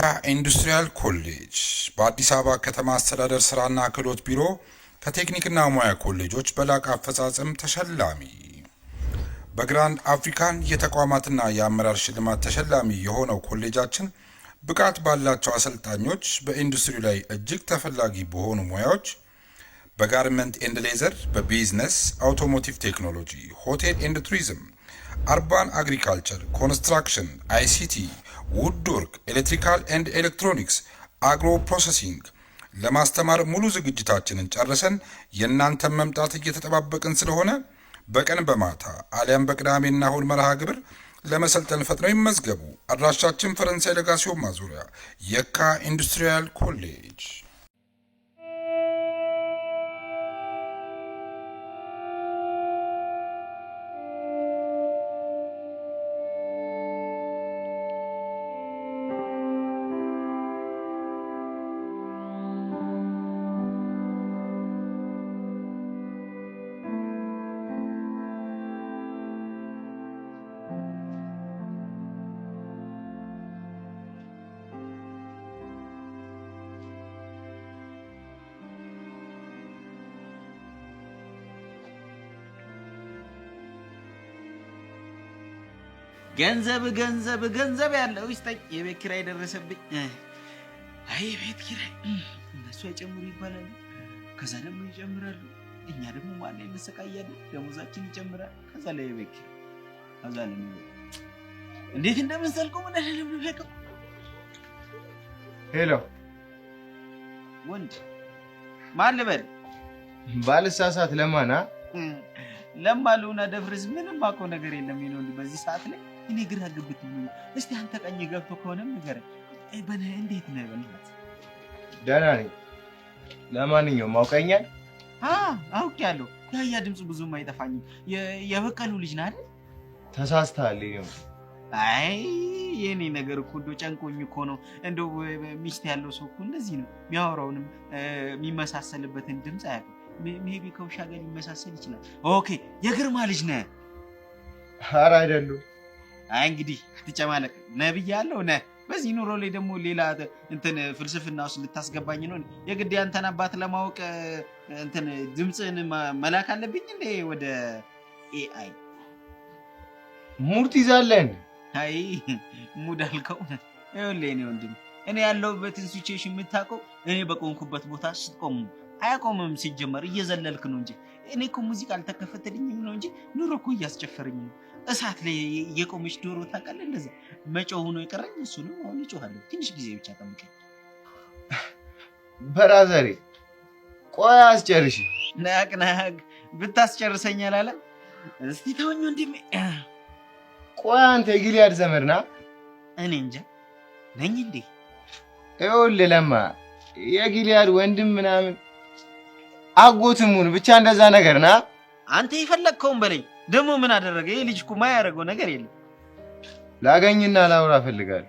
የካ ኢንዱስትሪያል ኮሌጅ በአዲስ አበባ ከተማ አስተዳደር ስራና ክህሎት ቢሮ ከቴክኒክና ሙያ ኮሌጆች በላቀ አፈጻጸም ተሸላሚ። በግራንድ አፍሪካን የተቋማትና የአመራር ሽልማት ተሸላሚ የሆነው ኮሌጃችን ብቃት ባላቸው አሰልጣኞች በኢንዱስትሪ ላይ እጅግ ተፈላጊ በሆኑ ሙያዎች በጋርመንት ኤንድ ሌዘር፣ በቢዝነስ፣ አውቶሞቲቭ ቴክኖሎጂ፣ ሆቴል ኤንድ ቱሪዝም፣ አርባን አግሪካልቸር፣ ኮንስትራክሽን፣ አይሲቲ፣ ውድወርክ፣ ኤሌክትሪካል ኤንድ ኤሌክትሮኒክስ፣ አግሮ ፕሮሰሲንግ ለማስተማር ሙሉ ዝግጅታችንን ጨርሰን የእናንተን መምጣት እየተጠባበቅን ስለሆነ በቀን በማታ አሊያም በቅዳሜና እሁድ መርሃ ግብር ለመሰልጠን ፈጥነው ይመዝገቡ። አድራሻችን ፈረንሳይ ለጋሲዮን ማዞሪያ የካ ኢንዱስትሪያል ኮሌጅ። ገንዘብ ያለው ይስጠኝ። የቤት ኪራይ ደረሰብኝ። አይ የቤት ኪራይ እነሱ አይጨምሩ ይባላሉ፣ ከዛ ደግሞ ይጨምራሉ። እኛ ደግሞ ማን ላይ እንሰቃያለን? ደሞዛችን ይጨምራል፣ ከዛ ላይ የቤት ኪራይ፣ ከዛ ላይ እንዴት እንደምንሰልቀው ምን አይደለም ነው። ሄሎ ወንድ ማን ልበል? ባልሳሳት ለማና ለማሉና ደፍርስ ምንም አውቀው ነገር የለም ነው እንዴ በዚህ ሰዓት ላይ እኔ ግራ ግብት። እስቲ አንተ ቀኝ ገብቶ ከሆነም ንገረኝ። በነ እንዴት ነው በእናትህ? ደህና ነኝ። ለማንኛውም አውቀኛል? አውቄያለሁ። ያያ ድምጽ ብዙም አይጠፋኝም። የበቀሉ ልጅ ነህ አይደል? ተሳስተሃል። ይሄም አይ የኔ ነገር እኮ እንደው ጨንቆኝ እኮ ነው። እንደው ሚስት ያለው ሰው እኮ እንደዚህ ነው የሚያወራውንም የሚመሳሰልበትን ድምጽ አያውቅም። ሜቢ ከውሻ ጋር ሊመሳሰል ይችላል። ኦኬ የግርማ ልጅ ነህ? ኧረ አይደሉም። አይ እንግዲህ አትጨማለቅ። ነብይ ያለው ነህ። በዚህ ኑሮ ላይ ደግሞ ሌላ እንትን ፍልስፍና ውስጥ ልታስገባኝ ነው? የግድ ያንተን አባት ለማወቅ እንትን ድምጽን መላክ አለብኝ እንዴ ወደ ኤአይ? ሙድ ይዛለን። አይ ሙድ አልከው። ይኸውልህ እኔ ወንድም እኔ ያለሁበትን ሲቹዌሽን የምታውቀው እኔ በቆምኩበት ቦታ ስትቆም አያቆምም። ሲጀመር እየዘለልክ ነው እንጂ እኔ እኮ ሙዚቃ አልተከፈተልኝም ነው እንጂ ኑሮ እኮ እያስጨፈረኝ ነው። እሳት ላይ የቆመች ዶሮ ታውቃለህ? እንደዛ መጮህ ነው የቀረኝ። እሱ ነው አሁን ይጮሃለሁ። ትንሽ ጊዜ ብቻ ጠብቀኝ። በራዘሬ ቆይ አስጨርሽ። ናቅ ብታስጨርሰኝ አላለም። እስቲ ተወኝ ወንድሜ። ቆይ አንተ የጊልያድ ዘመድ ነህ? እኔ እንጃ ነኝ እንዴ? ይኸውልህ ለማ የጊልያድ ወንድም ምናምን አጎትሙን ብቻ እንደዛ ነገር ና። አንተ የፈለግከውን በለኝ። ደግሞ ምን አደረገ? ይሄ ልጅ እኮ ማያደርገው ነገር የለም። ላገኝና ላውራ ፈልጋለሁ።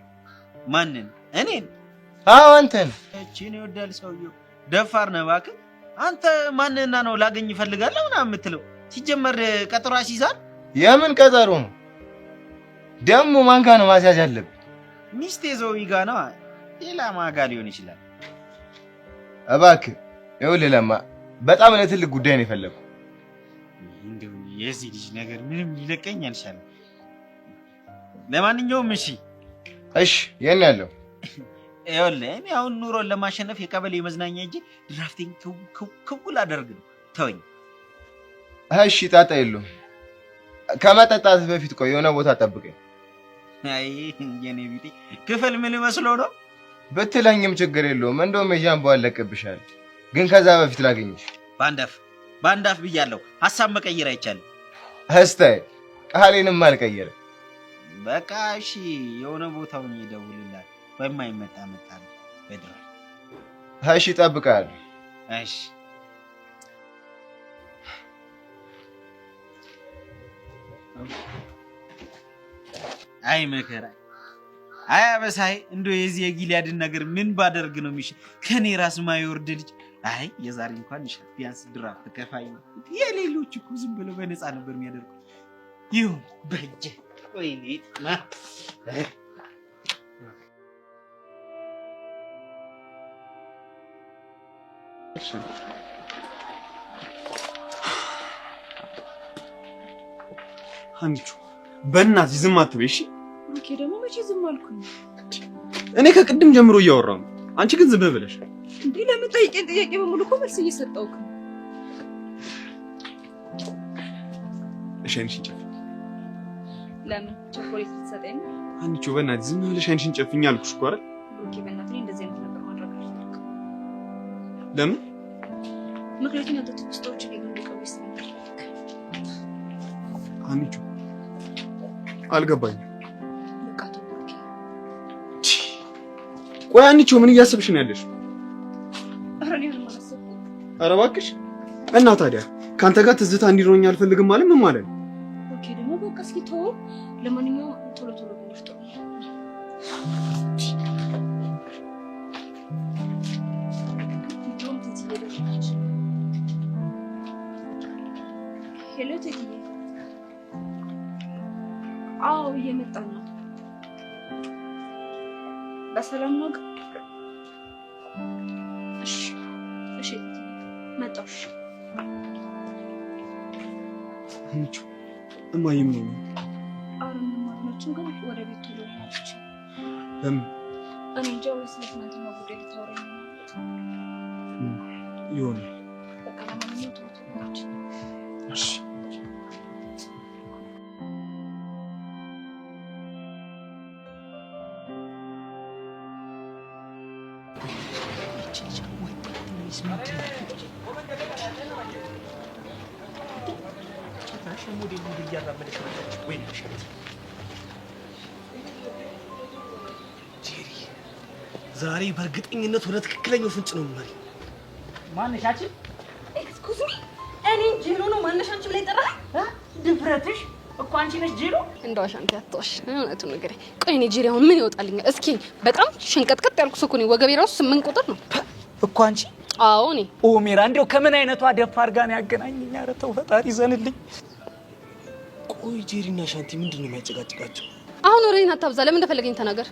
ማንን? እኔን? አዎ አንተን። እቺን ይወዳል ሰውየው። ደፋር ነህ እባክህ። አንተ ማንና ነው ላገኝ እፈልጋለሁ ምናምን የምትለው? ሲጀመር ቀጠሮ አስይዛል። የምን ቀጠሮ ነው ደግሞ? ማን ጋር ነው ማስያዝ ያለብህ? ሚስቴ ዘውይ ጋር ነው። ሌላ ማን ጋር ሊሆን ይችላል? እባክህ ይኸውልህ ለማ በጣም ለትልቅ ጉዳይ ነው የፈለኩት። እንደው የዚህ ልጅ ነገር ምንም ሊለቀኝ አልቻለም። ለማንኛውም እሺ የት ነው ያለው? ይኸውልህ እኔ አሁን ኑሮን ለማሸነፍ የቀበሌ መዝናኛ እንጂ ድራፍቲንግ ክውል አደርግ ነው። ተወኝ። እሺ ጣጣ የለውም። ከመጠጣት በፊት ቆይ የሆነ ቦታ ጠብቀኝ። አይ የኔ ቢጤ ክፍል ምን መስሎ ነው ብትለኝም ችግር የለውም። እንደውም የጃምቦ አለቅብሻል። ግን ከዛ በፊት ላገኝሽ። ባንዳፍ ብያለሁ። ሐሳብ መቀየር አይቻልም። እስታይ ቃሌንም አልቀየርም። በቃ እሺ የሆነ ቦታውን ይደውልልሃል። በማይመጣ መጣ በድራ። እሺ እጠብቅሃለሁ። እሺ አይ መከራ አይ አበሳይ። እንደው የዚህ የጊልያድን ነገር ምን ባደርግ ነው የሚሻል? ከኔ ራስ ማይወርድ ልጅ አይ የዛሬ እንኳን ይሻል ቢያንስ ድራፍት ከፋይ ነው። የሌሎች እኮ ዝም ብለው በነፃ ነበር የሚያደርጉ። ይሁን በእጄ ወይኔ ማ አንቺ በእናትሽ ዝም አትበይ እሺ። ኦኬ ደግሞ መቼ ዝም አልኩኝ? እኔ ከቅድም ጀምሮ እያወራሁ ነው። አንቺ ግን ዝም ብለሽ እንዴ? ለምን ጠይቄን ጥያቄ በሙሉ እኮ መልስ እየሰጠሁህ ነው። እሺ አንቺ ለምን ቸኮሌት ልትሰጠኝ ነው? አንቺ በእናትሽ ዝም ብለሽ አንቺን ጨፍኝ አልኩሽ እኮ አይደል? ኦኬ በእናትህ እንደዚህ አይነት ነገር ማድረግ አልፈልግም። ለምን? ምክንያቱም ያንተ ትውስታዎች እኔ ጋር እንዲቀሩ ስለምፈልግ። አንቺ አልገባኝም። በቃ ተውኩ። ቆይ አንቺ ምን እያሰብሽ ነው ያለሽ? ኧረ እኔ ምንም አላሰብኩም። ኧረ እባክሽ እና ታዲያ ካንተ ጋር ትዝታ እንዲኖረኝ አልፈልግም ማለት ምን ማለት ነው? ኦኬ ደግሞ በቃ እስኪ ተወው። ለማንኛውም ቶሎ ቶሎ ብንፍጠው ሄሎ ቴዲዬ። አዎ እየመጣን ነው። በሰላም ነው ግን? እሺ እሺ መጣሁ። እሺ አንቺ እማዬም ነው አሁን ማለች ግን ወደ ቤት ቶሎ ማለች። ለምን? እኔ እንጃ ወይስ ለትናንትና ጉዳይ ልታወራኝ ነው ማለት ይሆናል። በቃ ለማንኛውም ቶሎ ቶሎ ማለች። እሺ ዛሬ በእርግጠኝነት ወደ ትክክለኛው ፍንጭ ነው ማለት። ማነሻችን? ኤክስኩዝ ሚ እኔን ጄሎ ነው ማነሻችን ላይ ጠራህ? ድፍረትሽ እኮ አንቺ ነሽ ጄሎ። እንደው አሻንቴ አትዋሽ። እውነቱን ንገረኝ። ቆይ እኔ ጄሪ አሁን ምን ይወጣልኛል? እስኪ በጣም ሸንቀጥቀጥ ያልኩ ሰው እኮ ነኝ። ወገቤ ራሱ 8 ቁጥር ነው እኮ አንቺ። አዎ እኔ ኦሜራ እንደው ከምን አይነቷ ደፋር ጋር ነው ያገናኘኝ? ኧረ ተው ፈጣሪ ዘንልኝ። ቆይ ጄሪና ሻንቲ ምንድነው የሚያጨቃጭቃቸው? አሁን ወሬን አታብዛ። ለምን እንደፈለገኝ ተናገር።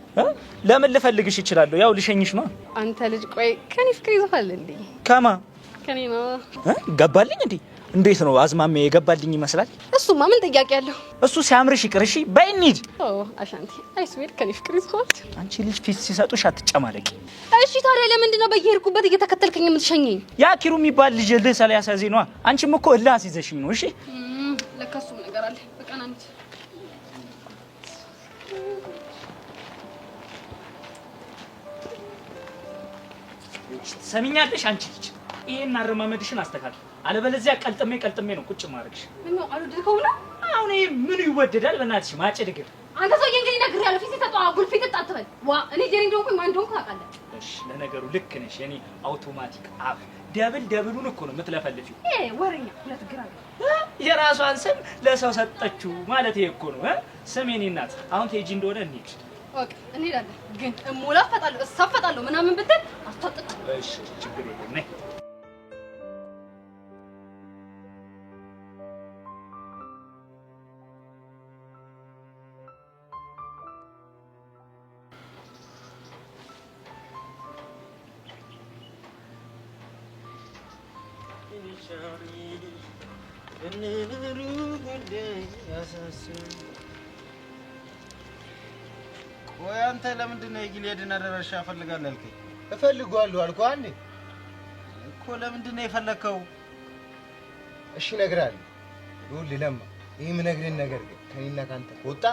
ለምን ልፈልግሽ እችላለሁ? ያው ልሸኝሽ ነው። አንተ ልጅ ቆይ ከኔ ፍቅር ይዘፋል እንዴ? ከማ ከኔ ነው ገባልኝ እንዴ? እንዴት ነው አዝማሜ የገባልኝ ይመስላል? እሱማ ምን ጥያቄ ያለው? እሱ ሲያምርሽ ይቅር። እሺ በይ እንሂድ። ኦ አሻንቲ አይስዌር ከኔ ፍቅር ይዘፋል። አንቺ ልጅ ፊት ሲሰጡሽ አትጨማለቂ። እሺ ታዲያ ለምንድን ነው በየሄድኩበት እየተከተልከኝ የምትሸኘኝ? ያ ኪሩ የሚባል ልጅ ልህ ሰላያሳዚ ነው። አንቺም እኮ እልህ አስይዘሽኝ ነው። እሺ ለካሱም ነገር አለ። በቃ ና እንሂድ። ሰሚኛለሽ? አንቺ ልጅ ይሄን አረማመድሽን አስተካክል፣ አለበለዚያ ቀልጥሜ ነው ቁጭ ማድረግሽ። ምን ነው አልወደድከው ነው? አሁን ይሄ ምኑ ይወደዳል? በእናትሽ ማጭድ ግን አንተ ሰውዬ እንግዲህ ነግሬሃለሁ። ፊት ተጣጣ ጉልፊ ተጣጣተል ዋ እኔ ጄሪ እንደሆንኩኝ ማን እንደሆንኩ ታውቃለህ። እሺ ለነገሩ ልክ ነሽ። የኔ አውቶማቲክ አፍ ደብሉን እኮ ነው የምትለፈልፊው። ወሬኛ ሁለት ግራ የራሷን ስም ለሰው ሰጠችው ማለት ይሄ እኮ ነው። ስም የኔ እናት አሁን ቴጂ እንደሆነ እንሂድ። ኦኬ እንሄዳለን። ግን እሞላፈጣለሁ እሳፈጣለሁ ምናምን ብትል አስታጥቅ። እሺ ችግር የለም ነይ። ቆይ አንተ ለምንድን ነው የጊልኤድን አደራሻ እፈልጋለሁ ያልከኝ? እፈልጋለሁ አልኩህ አንዴ እኮ ለምንድን ነው የፈለከው? እሺ እነግርሃለሁ። ይኸውልህ ለማ ይሄ የምነግርህን ነገር ግን ከእኔና ከአንተ ከወጣ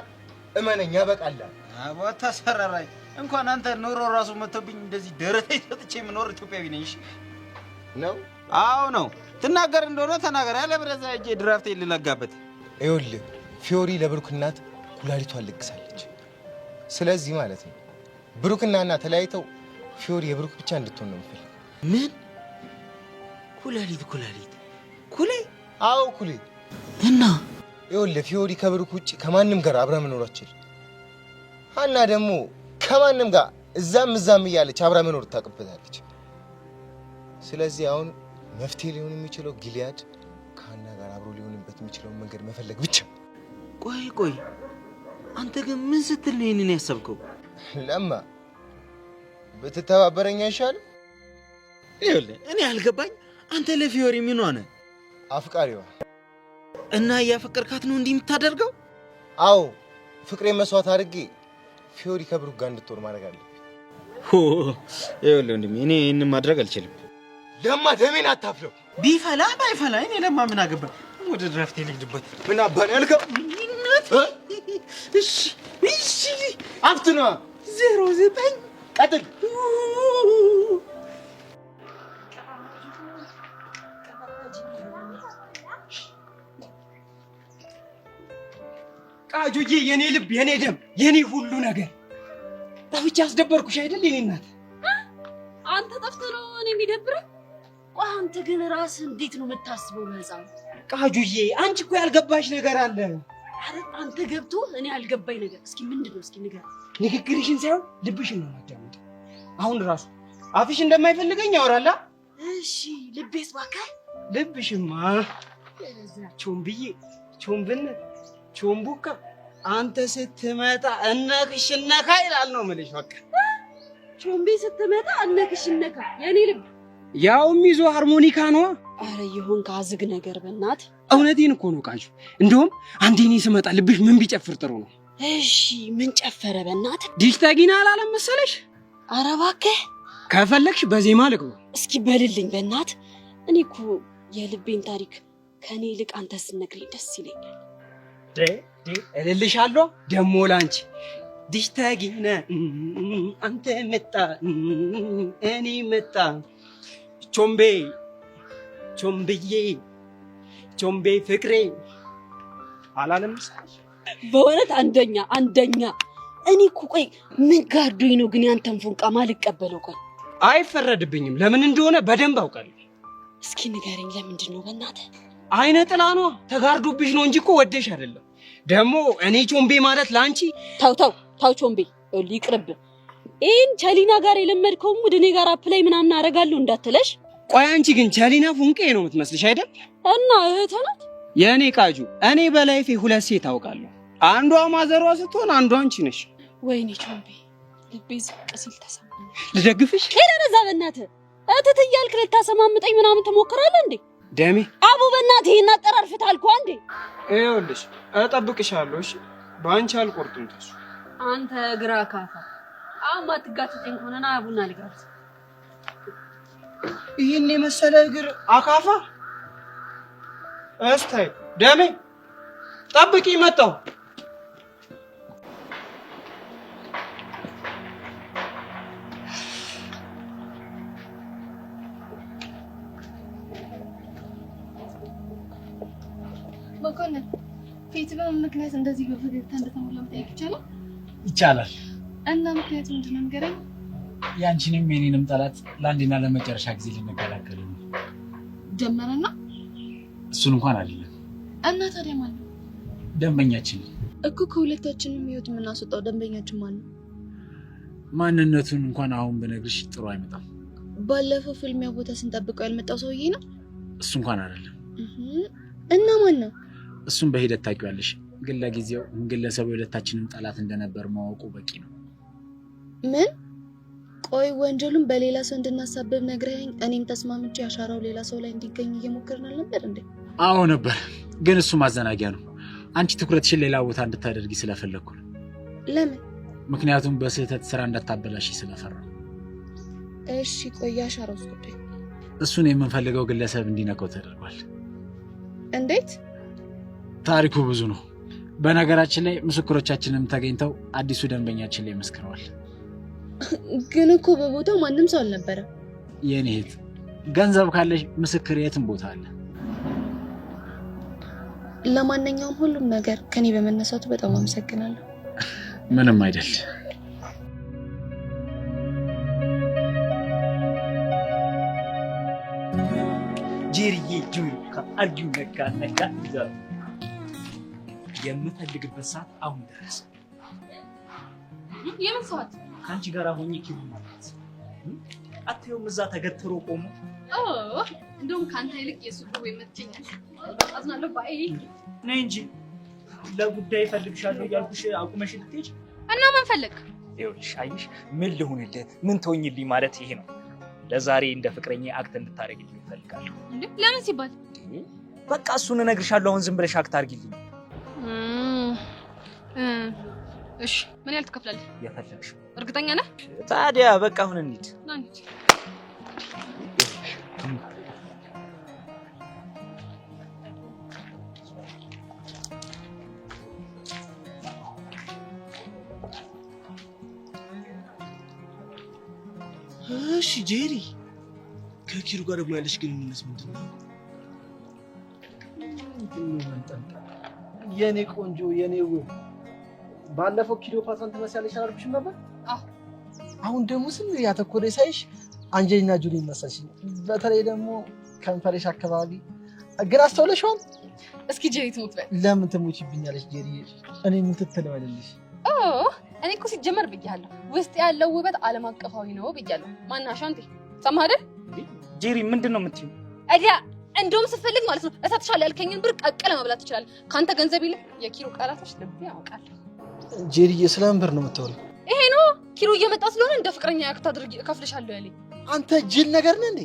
እመነኝ ያበቃልሃል። አቦ አታስፈራራኝ። እንኳን አንተ ኑሮ ራሱ መጥቶብኝ እንደዚህ ደረቴ ሰጥቼ የምኖር ኢትዮጵያዊ ነኝ። እሺ ነው? አዎ ነው። ትናገር እንደሆነ ተናገር፣ ያለበለዚያ እጄ ድራፍቴ ልለጋበት። ይኸውልህ ፊዮሪ ለብሩክ እናት ኩላሊቷን ልግሳለች። ስለዚህ ማለት ነው ብሩክና እናት ተለያይተው ፊዮሪ የብሩክ ብቻ እንድትሆን ነው የምፈልገው። ምን ኩላሊት ኩሌ? አዎ ኩሌ። እና ይኸውልህ ፊዮሪ ከብሩክ ውጭ ከማንም ጋር አብራ መኖር አትችልም። ሀና ደግሞ ከማንም ጋር እዛም እያለች አብራ መኖር ታውቅበታለች። ስለዚህ አሁን መፍትሄ ሊሆን የሚችለው ጊልኤድ ከሀና ጋር አብሮ ሊሆንበት የሚችለውን መንገድ መፈለግ ብቻ። ቆይ አንተ ግን ምን ስትል ነው ይሄንን ያሰብከው? ለማ ብትተባበረኝ አይሻልም? ይኸውልህ እኔ አልገባኝ አንተ ለፊዮሪ ምን ሆነ? አፍቃሪዋ እና ያፈቀርካት ነው እንዲህ የምታደርገው? አዎ ፍቅሬ መስዋዕት አድርጌ ፊዮሪ ከብሩክ ጋር እንድትወር ማድረግ አለብኝ። ይኸውልህ ወንድሜ እኔ ይህንን ማድረግ አልችልም። ለማ ደሜን አታፍለው። ቢፈላ ባይፈላ እኔ ለማ ምን አገባ? ወደ ድራፍቴ ልሂድበት። ምን አባን ያልከው? እሺ እሺ አፍትና 09 ቀጥል። ቃጁዬ የኔ ልብ የኔ ደም የኔ ሁሉ ነገር ጠፍቼ አስደበርኩሽ አይደል የኔ እናት? አንተ ጠፍተህ ነው እኔ የሚደብረኝ? ቆይ አንተ ግን ራስህ እንዴት ነው የምታስበው? ለህፃኑ ቃጁዬ አንቺ እኮ ያልገባሽ ነገር አለ። አረ አንተ ገብቶ እኔ ያልገባኝ ነገር እስኪ ምንድነው? እስኪ ንገር። ንግግርሽን ሳይሆን ልብሽን ነው ማዳመጥ። አሁን ራሱ አፍሽ እንደማይፈልገኝ ያወራላ። እሺ ልቤስ እባክህ። ልብሽማ ቾምብዬ ቾምብን ቾምቡካ አንተ ስትመጣ እነክሽነካ ይላል ነው የምልሽ። በቃ ቾምቤ ስትመጣ እነክሽነካ የኔ ልብ ያውም ይዞ ሃርሞኒካ ነው። አረ ይሁን ካዝግ ነገር በእናት እውነቴን እኮ ነው ቃጁ። እንደውም አንዴ እኔ ስመጣ ልብሽ ምን ቢጨፍር ጥሩ ነው? እሺ ምን ጨፈረ በእናት? ዲሽታጊና አላለም መሰለሽ? አረ እባክህ ከፈለግሽ በዜማ ልግባ። እስኪ በልልኝ በእናት። እኔ እኮ የልቤን ታሪክ ከኔ ይልቅ አንተ ስትነግረኝ ደስ ይለኛል። እልልሻለሁ ደሞ ላንቺ ዲሽታጊና አንተ መጣ እኔ መጣ ቾምቤ ቾምብዬ ቾምቤ ፍቅሬ አላለም መሰለሽ? በእውነት አንደኛ። እኔ እኮ ቆይ ምን ጋርዶኝ ነው ግን ያንተን ፎንቃ ማልቀበለው? ቆይ አይፈረድብኝም። ለምን እንደሆነ በደንብ አውቃለሁ። እስኪ ንገረኝ ለምንድን ነው በእናትህ? አይነ ጥላ ነው ተጋርዶብሽ ነው እንጂ እኮ ወደሽ አይደለም። ደግሞ እኔ ቾምቤ ማለት ላንቺ ታው ቾምቤ ይቅርብ። ይሄን ቸሊና ጋር የለመድከው ሙድ እኔ ጋር አፕላይ ምናምን አደርጋለሁ እንዳትለሽ። ቆይ አንቺ ግን ቸሊና ፉንቄ ነው የምትመስልሽ አይደል? እና እህት ናት የኔ ቃጁ። እኔ በላይፌ ሁለት ሴት አውቃለሁ። አንዷ ማዘሯ ስትሆን አንዷ አንቺ ነሽ። ወይኔ ቾምቤ ልቤ ዝቅ ሲል ተሰማኝ። ልደግፍሽ? ሄደ በዛ በእናትህ እህት እያልክ ልታሰማምጠኝ ምናምን ትሞክራለህ እንዴ? ደሜ አቡ በእናትህ ይሄን አጠራርፍት አልኩህ አንዴ። ይኸውልሽ እጠብቅሻለሁ። እሺ ባንቺ አልቆርጥም ተሱ። አንተ ግራ ካፋ አማ ትጋጭኝ ሆነና አቡና ልጋት ይሄን የመሰለ እግር አካፋ እስታይ ደሜ ጠብቂ መጣው። መኮንን ፊት በምን ምክንያት እንደዚህ በፈገግታ እንደተሞላ መጠየቅ ይቻላል? ይቻላል። እና ምክንያቱ ምንድን ነው ንገረኝ። ያንቺንም የኔንም ጠላት ለአንዴና ለመጨረሻ ጊዜ ልንገላገል ነው። ጀመረና እሱን እንኳን አይደለም። እና ታዲያ ማን ነው? ደንበኛችን እኮ ከሁለታችንም ህይወት የምናስወጣው ደንበኛችን ማን ነው? ማንነቱን እንኳን አሁን ብነግርሽ ጥሩ አይመጣም። ባለፈው ፊልሚያ ቦታ ስንጠብቀው ያልመጣው ሰውዬ ነው? እሱ እንኳን አይደለም። እና ማን ነው? እሱን በሂደት ታውቂዋለሽ። ግን ለጊዜው ግለሰቡ የሁለታችንም ጠላት እንደነበር ማወቁ በቂ ነው። ምን? ቆይ ወንጀሉን በሌላ ሰው እንድናሳብብ ነግረኸኝ እኔም ተስማምቼ አሻራው ሌላ ሰው ላይ እንዲገኝ እየሞከርን አልነበር እንዴ? አዎ ነበር። ግን እሱ ማዘናጊያ ነው። አንቺ ትኩረትሽን ሌላ ቦታ እንድታደርጊ ስለፈለኩ ነው። ለምን? ምክንያቱም በስህተት ስራ እንዳታበላሽ ስለፈራሁ። እሺ ቆይ አሻራውስ ጉዳይ? እሱን የምንፈልገው ግለሰብ እንዲነካው ተደርጓል። እንዴት? ታሪኩ ብዙ ነው። በነገራችን ላይ ምስክሮቻችንም ተገኝተው አዲሱ ደንበኛችን ላይ መስክረዋል። ግን እኮ በቦታው ማንም ሰው አልነበረ። የኔ እህት ገንዘብ ካለሽ ምስክር የትም ቦታ አለ። ለማንኛውም ሁሉም ነገር ከኔ በመነሳቱ በጣም አመሰግናለሁ። ምንም አይደል። ጄሪዬ ጁካ አርጁ ነካ ይዛል። የምፈልግበት ሰዓት አሁን ደረሰ። የምን ሰዓት? ካንቺ ጋር ሆኜ ኪቡ ማለት አትየውም እዛ ተገትሮ ቆሞ። እንደውም ካንተ ይልቅ የሱ ወይ መጥተኛል። አዝናለሁ ባይ ነይ እንጂ ለጉዳይ ፈልግሻለሁ እያልኩሽ አቁመሽ ልትሄጂ እና ምን ፈለግ? ይኸውልሽ አየሽ ምን ልሁንልህ ምን ትሆኝልኝ ማለት ይሄ ነው። ለዛሬ እንደ ፍቅረኛ አክት እንድታረግልኝ እፈልጋለሁ። እንዴ ለምን ሲባል? በቃ እሱን እነግርሻለሁ። አሁን ዝም ብለሽ አክት አድርጊልኝ። እሺ ምን ያህል ትከፍላለህ? የፈለግሽው። እርግጠኛ ነህ? ታዲያ በቃ አሁን እንሂድ። እሺ ጄሪ፣ ከኪሩ ጋር ደግሞ ያለሽ ግንኙነት ምንድን ነው? የኔ ቆንጆ የኔ ውብ፣ ባለፈው ክሊዮፓትራን ትመስያለሽ አላልኩሽም ነበር? አዎ። አሁን ደግሞ ስም ያተኮረ ሳይሽ አንጀሊና ጆሊ መሰልሽ። በተለይ ደግሞ ከንፈርሽ አካባቢ ግን አስተውለሽዋል? እስኪ ጄሪ ትሙት በል። ለምን ትሞቺብኛለሽ ጄሪ? እኔ ምን ትትለዋለሽ? እኔ እኮ ሲጀመር ብያለሁ፣ ውስጥ ያለው ውበት ዓለም አቀፋዊ ነው ብያለሁ። ማናሻ አንተ ሰማህ አይደል? ጄሪ ምንድን ነው የምትይው? አዲያ እንደውም ስፈልግ ማለት ነው እሰጥሻለሁ ያልከኝን ብር ቀቅለ መብላት ትችላለህ። ካንተ ገንዘብ ይልቅ የኪሩ ቃላቶች ልብ ያውቃል። ጄሪ ስለምን ብር ነው የምታወሪው? ይሄ ነው ኪሩ እየመጣ ስለሆነ እንደ ፍቅረኛ ያክታ አድርጊ እከፍልሻለሁ ያለኝ። አንተ ጅል ነገር ነህ እንዴ?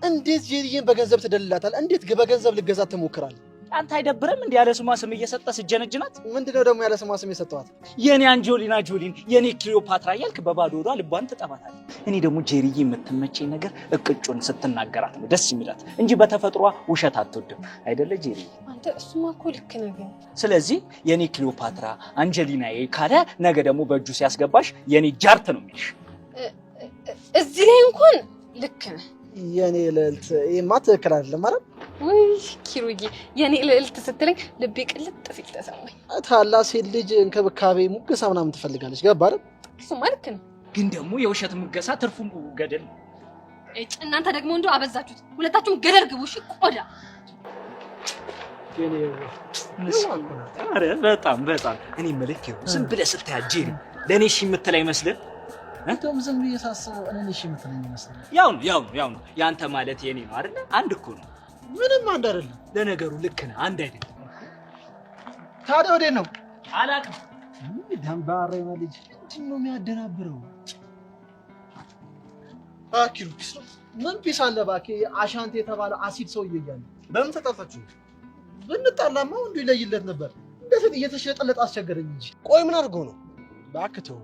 እንዴት ጄሪዬን በገንዘብ ትደልላታል? እንዴት በገንዘብ ልገዛት ትሞክራለህ? አንተ አይደብርም እንዴ ያለ ስሟ ስም እየሰጠ ስጀነጅናት? ምንድነው ደግሞ ያለ ስሟ ስም የሰጠዋት? የኔ አንጀሊና ጆሊን የኔ ክሊዮፓትራ እያልክ በባዶ ሆዷ ልቧን ትጠባታለህ። እኔ ደግሞ ጄሪዬ የምትመቸኝ ነገር እቅጩን ስትናገራት ነው ደስ የሚላት እንጂ በተፈጥሯ ውሸት አትወድም አይደለ ጄሪ? አንተ እሱማ እኮ ልክ ነህ። ስለዚህ የኔ ክሊዮፓትራ አንጀሊናዬ ካለ ነገ ደግሞ በእጁ ሲያስገባሽ የኔ ጃርት ነው የሚልሽ። እዚህ ላይ እንኳን ልክ ነህ የኔ ልዕልት። ይሄማ ትክክል አይደለም ማለት ወይ ኪሩዬ? የኔ ልዕልት ስትለኝ ልቤ ቅልጥ ሲል ተሰማኝ። ታላ ሴት ልጅ እንክብካቤ ሙገሳ ምናምን ትፈልጋለች። ገባ አይደል? እሱማ ልክ ነው። ግን ደግሞ የውሸት ሙገሳ ትርፉ ገደል። እናንተ ደግሞ እንደው አበዛችሁት። ሁለታችሁም ገደል ግቡ። እሺ ቆዳ ኧረ በጣም እኔ መልክ ይሁን ዝም ብለህ ስታያት ጄሪ ለእኔ እሺ የምትል አይመስልም? እንደውም ዝም ብዬ ሳስበው እኔ እሺ የምትለኝ ይመስላል። ያው ነው ያንተ ማለት የኔ ነው አይደል? አንድ እኮ ነው። ምንም አንድ አይደለም። ለነገሩ ልክ ነህ፣ አንድ አይደለም። ታዲያ ወዴት ነው? አላውቅም። ደንባራ ልጅ ምንድን ነው የሚያደናብረው? አኪሩ ምን ፒስ አለ እባክህ። አሻንቴ የተባለ አሲድ ሰውዬ እያለ በምን ተጣጣችሁ? ብንጣላማ ወንዱ ይለይለት ነበር። እንደዚህ እየተሸጠለጥ አስቸገረኝ እንጂ። ቆይ ምን አድርገው ነው? እባክህ ተው።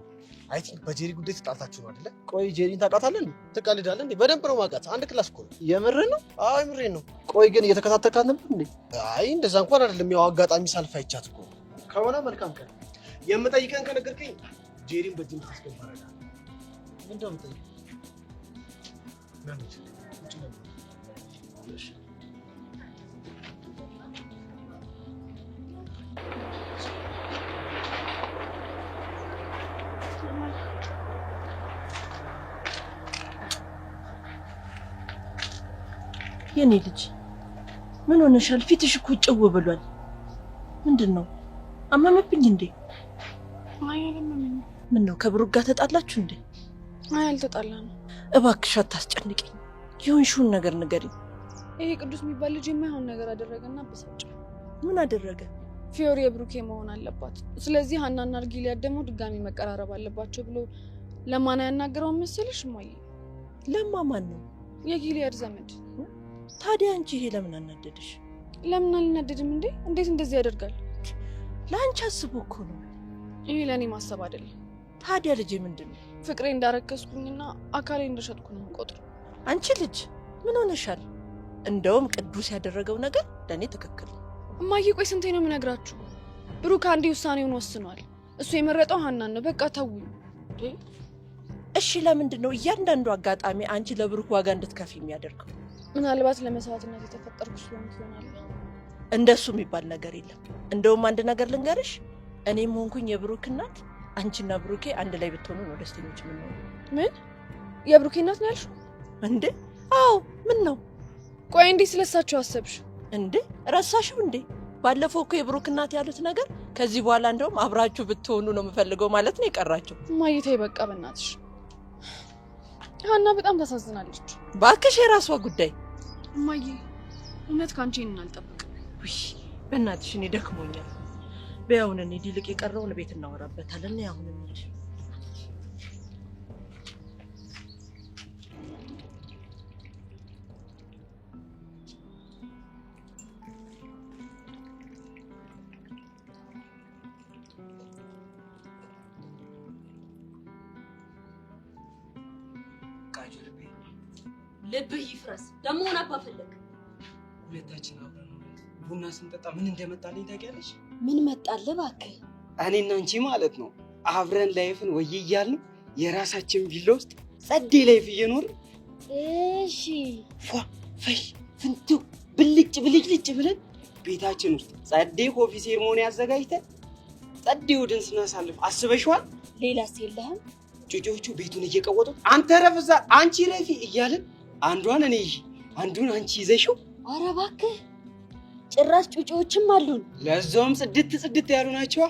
አይ ቲንክ በጄሪ ጉዳይ ተጣልታችሁ ነው አይደለ? ቆይ ጄሪን ታውቃታለህ እንዴ? ትቀልዳለህ እንዴ? በደንብ ነው የማውቃት። አንድ ክላስ እኮ ነው። የምርህን ነው? አዎ የምሬን ነው። ቆይ ግን እየተከታተልካት ነበር እንዴ? አይ እንደዛ እንኳን አይደለም። ያው አጋጣሚ ሳልፍ አይቻት እኮ ከሆነ መልካም ቀን። የምጠይቀን ከነገርከኝ ጄሪን በዚህ ምታስገባ አደርጋለሁ። ምንድን ነው የምጠይቀው? የኔ ልጅ ምን ሆነሻል? ፊትሽ እኮ ጨው ብሏል። ምንድነው? አመመብኝ እንዴ? ምን ነው ከብሩክ ጋር ተጣላችሁ እንዴ? አይ አልተጣላንም። እባክሽ አታስጨንቂኝ። ይሁንሽውን ነገር ንገሪኝ። ይሄ ቅዱስ የሚባል ልጅ የማይሆን ነገር አደረገና በሳጨ። ምን አደረገ? ፊዮሪ የብሩኬ መሆን አለባት። ስለዚህ ሀናና ጊሊያድ ደግሞ ድጋሚ መቀራረብ አለባቸው ብሎ ለማን ያናገረው መሰለሽ? እማዬ ለማ ማን ነው? የጊሊያድ ዘመድ። ታዲያ አንቺ ይሄ ለምን አናደደሽ? ለምን አልናደድም እንዴ? እንዴት እንደዚህ ያደርጋል? ለአንቺ አስቦ እኮ ነው። ይሄ ለኔ ማሰብ አይደለም። ታዲያ ልጄ ምንድነው? ፍቅሬ እንዳረከስኩኝና አካሌ እንደሸጥኩ ነው የምቆጥረው። አንቺ ልጅ ምን ሆነሻል? እንደውም ቅዱስ ያደረገው ነገር ለኔ ትክክል ነው። እማዬ ቆይ ስንቴ ነው የምነግራችሁ? ብሩክ አንዴ ውሳኔውን ወስኗል። እሱ የመረጠው ሀናን ነው። በቃ ተውኝ። እሺ ለምንድን ነው እያንዳንዱ አጋጣሚ አንቺ ለብሩክ ዋጋ እንድትከፊ የሚያደርገው? ምናልባት ለመስዋዕትነት የተፈጠርኩ ስለሆነ ይሆናል። እንደሱ የሚባል ነገር የለም። እንደውም አንድ ነገር ልንገርሽ፣ እኔም ሆንኩኝ የብሩክ እናት አንቺና ብሩኬ አንድ ላይ ብትሆኑ ነው ደስተኞች የምንሆነው። ምን? የብሩኬ እናት ነው ያልሽው እንዴ? አዎ። ምን ነው? ቆይ እንዴ ስለሳቸው አሰብሽ እንዴ? ረሳሽው እንዴ? ባለፈው እኮ የብሩክ እናት ያሉት ነገር ከዚህ በኋላ እንደውም አብራችሁ ብትሆኑ ነው የምፈልገው ማለት ነው የቀራቸው። እማዬ ተይ በቃ በእናትሽ። ሀና በጣም ታሳዝናለች። ባክሽ የራሷ ጉዳይ። እማዬ እውነት ካንቺ እኔን አልጠብቅም። ውይ በእናትሽ እኔ ደክሞኛል። በያውን እኔ ዲልቅ የቀረውን ቤት እናወራበታለን። ያሁን እንሂድ። በቃ ጀርቤ ልብህ ይፍረስ። ደሞ ሆነ አባፈለክ ሁለታችን አብረን ቡና ስንጠጣ ምን እንደመጣልኝ ታውቂያለሽ? ምን መጣልህ እባክህ? እኔና አንቺ ማለት ነው አብረን ላይፍን ወይ እያልን የራሳችን ቪላ ውስጥ ጸዴ ላይፍ እየኖር እሺ ፏ ፈይ ፍንቱ ብልጭ ብልጭ ብለን ቤታችን ውስጥ ጸዴ ኮፊ ሴርሞኒ አዘጋጅተን ጸዴ ወድን ስናሳልፍ አስበሽዋል? ሌላስ የለህም? ጩጮቹ ቤቱን እየቀወጡ አንተ ረፍዛ አንቺ ረፊ እያልን አንዷን እኔ አንዱን አንቺ ይዘሽው። ኧረ እባክህ ጭራሽ ጩጮዎችም አሉን። ለዛውም ጽድት ያሉ ናቸው።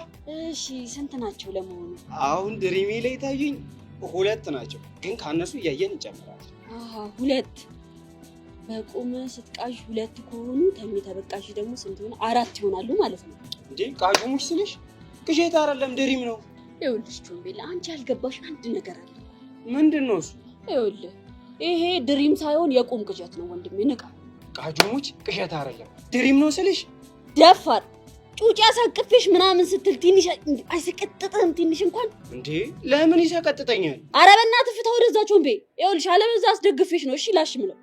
እሺ ስንት ናቸው ለመሆኑ? አሁን ድሪሜ ላይ ታዩኝ 2 ናቸው፣ ግን ካነሱ እያየን ይጨምራል። አሃ 2 በቁም ስትቃዥ 2 ከሆኑ ተኝተ በቃሽ ደግሞ ስንት ሆነ? 4 ይሆናሉ ማለት ነው። እንዴ ቃዥሙሽ ስልሽ ቅዠት አይደለም ድሪም ነው። ይኸውልሽ ቾምቤላ አንቺ ያልገባሽ አንድ ነገር አለ። ምንድነው እሱ? ይኸውልህ ይሄ ድሪም ሳይሆን የቁም ቅዠት ነው ወንድሜ፣ ንቃ። ቃዥሙሽ ቅዠት አይደለም ድሪም ነው ስልሽ ደፋር ጩጭ ያሳቅፍሽ ምናምን ስትል ትንሽ አይሰቀጥጥህም? ትንሽ እንኳን እንዴ ለምን ይሰቀጥጠኛል? ኧረ በእናትህ ፍታ ወደዛ ቾምቤ። ይኸውልሽ አለበዛ አስደግፍሽ ነው። እሺ ላሽ ምለው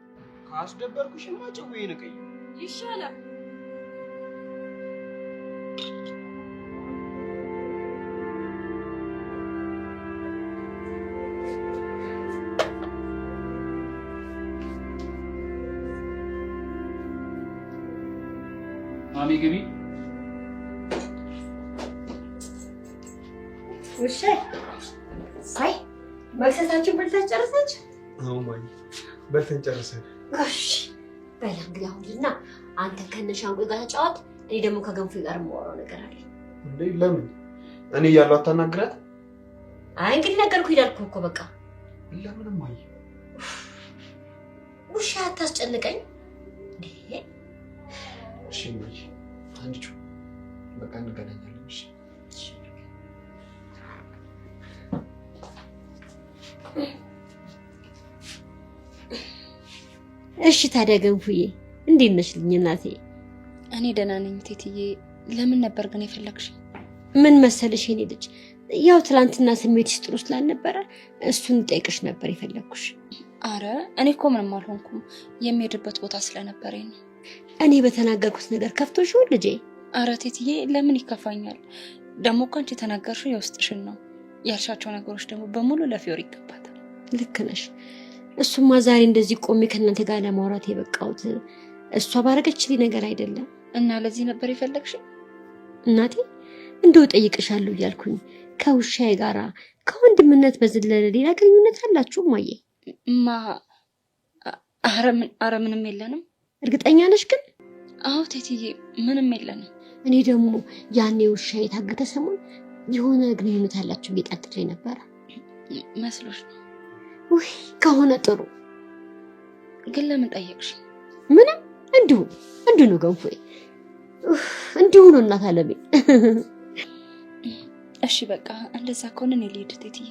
ካስደበርኩሽማ ጭዌ ነቀይ ይሻላል። ማሚ ግቢ። ውሻ ሳይ መክሰሳችሁ በልታችሁ ጨረሳችሁ? አዎ ማይ በልተን ጨረሰን። እሺ በል እንግዲህ አሁንና አንተ ከነሻንጉ ጋር ተጫወት፣ እኔ ደግሞ ከገንፎ ጋር የማወራው ነገር አለ። እንዴ ለምን? እኔ እያለሁ አታናግራት? አይ እንግዲህ ነገርኩህ ይላልኩህ እኮ በቃ። ለምን ማይ? ውሻ አታስጨንቀኝ። እሺ ማይ አንቺ በቃ እንገናኛለን። እሺ እሺ ታዲያ ገንፉዬ እንዴት ነሽልኝ እናቴ? እኔ ደህና ነኝ ቴትዬ። ለምን ነበር ግን የፈለግሽ? ምን መሰለሽ የኔ ልጅ፣ ያው ትላንትና ስሜትሽ ጥሩ ስላልነበረ እሱን ጠይቅሽ ነበር የፈለግኩሽ። አረ እኔ እኮ ምንም አልሆንኩም፣ የሚሄድበት ቦታ ስለነበረኝ ነው። እኔ በተናገርኩት ነገር ከፍቶሽ ነው ልጄ? አረ ቴትዬ ለምን ይከፋኛል? ደግሞ እኮ አንቺ የተናገርሽው የውስጥሽን ነው። ያልሻቸው ነገሮች ደግሞ በሙሉ ለፊዮሪ ይገባታል። ልክ ነሽ። እሱማ ዛሬ እንደዚህ ቆሜ ከእናንተ ጋር ለማውራት የበቃሁት እሷ ባረገችልኝ ነገር አይደለም። እና ለዚህ ነበር የፈለግሽ? እናቴ እንደው ጠይቅሻለሁ እያልኩኝ ከውሻዬ ጋራ ከወንድምነት በዘለለ ሌላ ግንኙነት አላችሁ ማየ? አረ ምንም የለንም። እርግጠኛ ነሽ ግን? አዎ ቴትዬ ምንም የለንም። እኔ ደግሞ ያኔ ውሻዬ የታገተ ሰሞን የሆነ ግንኙነት አላችሁ እየጠርጥሬ ነበረ። መስሎሽ ነው? ውይ ከሆነ ጥሩ። ግን ለምን ጠየቅሽ? ምንም እንዲሁ ነው ገንፎዬ፣ እንዲሁ ነው እናት አለሜ። እሺ በቃ እንደዛ ከሆነ እኔ ልሂድ ቴትዬ።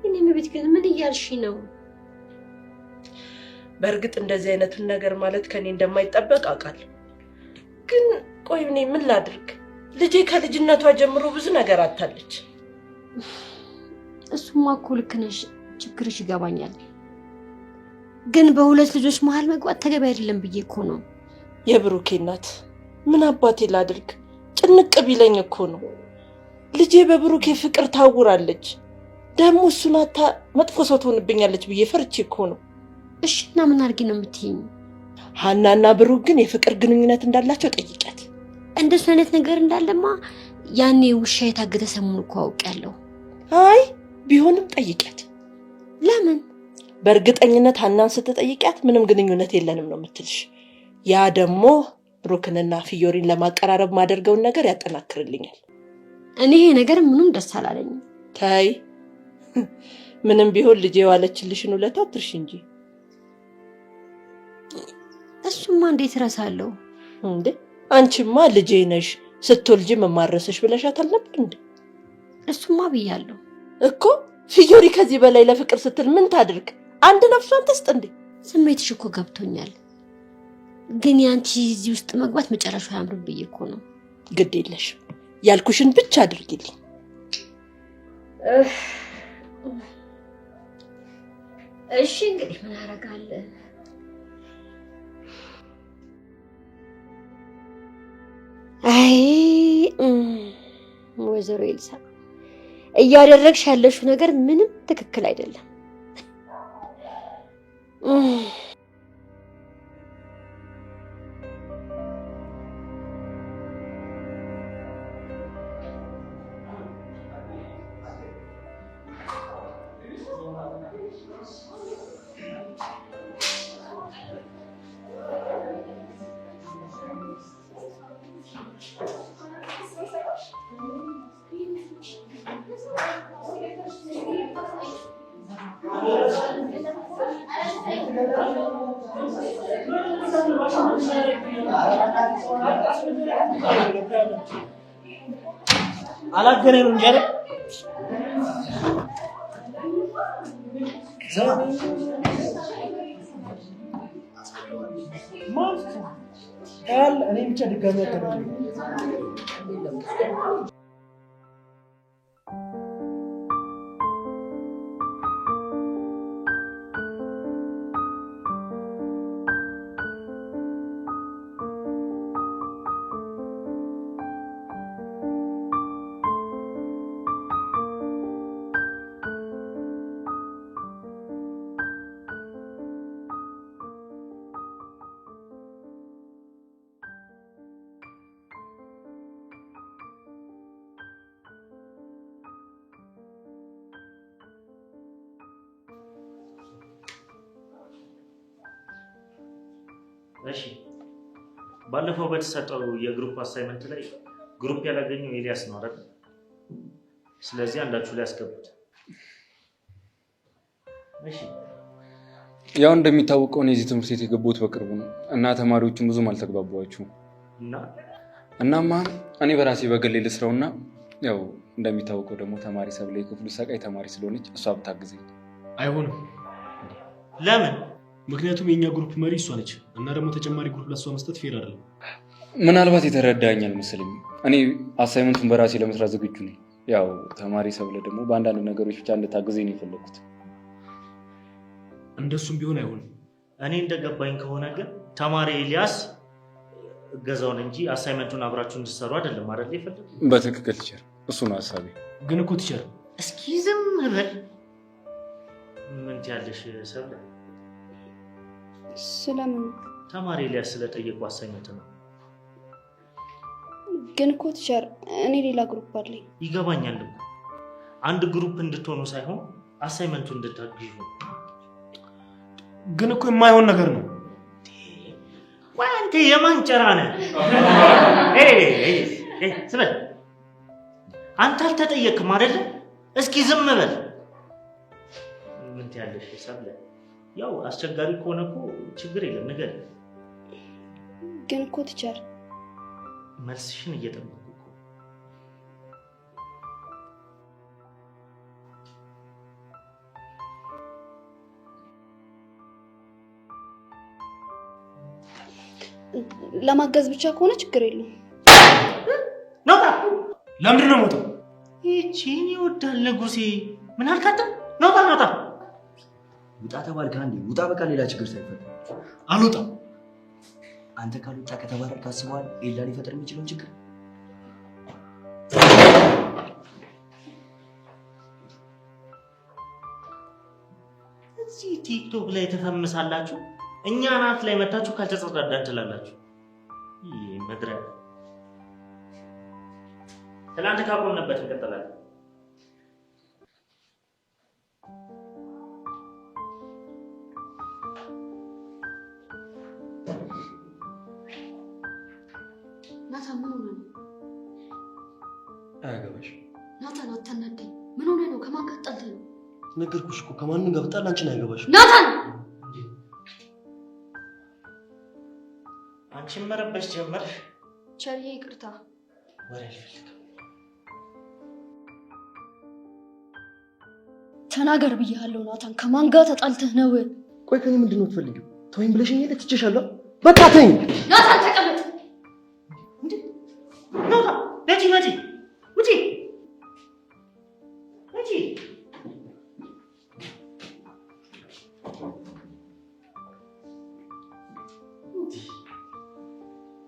እኔም ቤት ግን ምን እያልሽ ነው? በእርግጥ እንደዚህ አይነቱን ነገር ማለት ከኔ እንደማይጠበቅ አውቃለሁ። ግን ቆይ እኔ ምን ላድርግ? ልጄ ከልጅነቷ ጀምሮ ብዙ ነገር አታለች። እሱማ እኮ ልክ ነሽ፣ ችግርሽ ይገባኛል። ግን በሁለት ልጆች መሀል መግባት ተገቢ አይደለም ብዬ እኮ ነው። የብሩኬ እናት ምን አባቴ ላድርግ? ጭንቅ ቢለኝ እኮ ነው። ልጄ በብሩኬ ፍቅር ታውራለች። ደግሞ እሱን አታ መጥፎ ሰው ትሆንብኛለች ብዬ ፈርቼ እኮ ነው። እሺ እና ምን አድርጊ ነው የምትይኝ? ሀናና ብሩክ ግን የፍቅር ግንኙነት እንዳላቸው ጠይቂያት። እንደሱ አይነት ነገር እንዳለማ ያኔ ውሻ የታገተ ሰሞን እኮ አውቄያለሁ። አይ ቢሆንም ጠይቂያት። ለምን? በእርግጠኝነት ሀናን ስትጠይቂያት ምንም ግንኙነት የለንም ነው የምትልሽ። ያ ደግሞ ብሩክንና ፊዮሪን ለማቀራረብ ማደርገውን ነገር ያጠናክርልኛል። እኔ ይሄ ነገር ምንም ደስ አላለኝም። ታይ ምንም ቢሆን ልጄ ዋለችልሽን ውለታ አትርሺ እንጂ። እሱማ እንዴት እረሳለሁ እንዴ? አንቺማ ልጄ ነሽ፣ ስትወልጂ መማረስሽ ብለሻት አልነበር እንዴ? እሱማ ብያለሁ እኮ። ፊዮሪ ከዚህ በላይ ለፍቅር ስትል ምን ታድርግ? አንድ ነፍሷን ትስጥ እንዴ? ስሜትሽ እኮ ገብቶኛል። ግን ያንቺ እዚህ ውስጥ መግባት መጨረሻው አያምርም ብዬ እኮ ነው። ግድ የለሽም ያልኩሽን ብቻ አድርጊልኝ። እሺ እንግዲህ ምን አደርጋለሁ? አይ ወይዘሮ ኤልሳ እያደረግሽ ያለሽው ነገር ምንም ትክክል አይደለም። አላገናኝ ነው እንጂ አይደል? እኔ ብቻ ድጋሚ ያገናኝ እሺ ባለፈው በተሰጠው የግሩፕ አሳይመንት ላይ ግሩፕ ያላገኘው ኤልያስ ነው አይደል? ስለዚህ አንዳችሁ ላይ ያስገቡት። እሺ ያው እንደሚታወቀው ነው እዚህ ትምህርት ቤት የገቡት በቅርቡ ነው እና ተማሪዎቹም ብዙም አልተግባባዋቸውም እናማ እኔ በራሴ በግሌ ልስራውና ያው እንደሚታወቀው ደግሞ ተማሪ ሰብለ የክፍሉ ሰቃይ ተማሪ ስለሆነች እሷ ብታግዘኝ። አይሆንም። ለምን? ምክንያቱም የኛ ግሩፕ መሪ እሷ ነች እና ደግሞ ተጨማሪ ግሩፕ ለሷ መስጠት ፌር አይደለም። ምናልባት የተረዳኛል መሰለኝ። እኔ አሳይመንቱን በራሴ ለመስራት ዝግጁ ነኝ። ያው ተማሪ ሰብለ ደግሞ በአንዳንድ ነገሮች ብቻ እንድታግዘኝ ነው የፈለኩት። እንደሱም ቢሆን አይሆንም። እኔ እንደገባኝ ከሆነ ግን ተማሪ ኤልያስ እገዛውን እንጂ አሳይመንቱን አብራችሁ እንድትሰሩ አይደለም አይደል የፈለኩት? በትክክል ቲቸር፣ እሱ ነው ሐሳቤ። ግን እኮ ቲቸር እስኪ ዝም በል። ምን ትያለሽ ሰብለ? ስለምን? ተማሪ ኤልያስ ስለጠየቁ አሳይመንት ነው። ግን እኮ ቲቸር እኔ ሌላ ግሩፕ አለኝ። ይገባኛል እኮ አንድ ግሩፕ እንድትሆኑ ሳይሆን አሳይመንቱን እንድታግዙ። ግን እኮ የማይሆን ነገር ነው። ወይ አንተ የማንጨራ ነህ? ስበል። አንተ አልተጠየቅም አይደለ? እስኪ ዝም በል። ምን ትያለሽ ሰብለ? ያው አስቸጋሪ ከሆነ እኮ ችግር የለም ንገር። ግን እኮ ቲቸር መልስሽን እየጠበቁ እኮ። ለማገዝ ብቻ ከሆነ ችግር የለም። ነውጣ። ለምንድን ነው የምወጣው? ይቺን ይወዳል ንጉሴ። ምን አልካተ? ነውጣ ነውጣ። ውጣ ተባልክ አንዴ ውጣ። በቃ ሌላ ችግር ሳይፈጠር አልወጣም። አንተ ካልወጣ ከተባረክ አስበዋል ኤላ ሊፈጥር የሚችለውን ችግር። እዚህ ቲክቶክ ላይ ተፈምሳላችሁ፣ እኛ ናት ላይ መታችሁ ካልተጸዳዳን ትላላችሁ። ይሄ መድረክ ትናንት ካቆምንበት እንቀጥላለን። ናታን ምን ሆነ ነው? አያገባሽም። ናታን አታናደኝ። ምን ሆነ ነው? ከማን ጋር ተጣልተህ ነው? ነገርኩሽ እኮ ከማንም ጋር ብጣላ አንቺን አያገባሽም። ናታን አንቺን መረበሽ ጀመርሽ። ቸርዬ ይቅርታ። ወሬ አልፈልግም። ተናገር ብያለሁ ናታን። ከማን ጋር ተጣልተህ ነው? ቆይ ከኔ ምንድን ነው የምትፈልጊው? ተወኝ ብለሽኝ የለ ትቼሻለሁ። በቃ ተኝ። ናታን ተቀመጥ። ናታን ነጂ ነጂ ውጪ ነጂ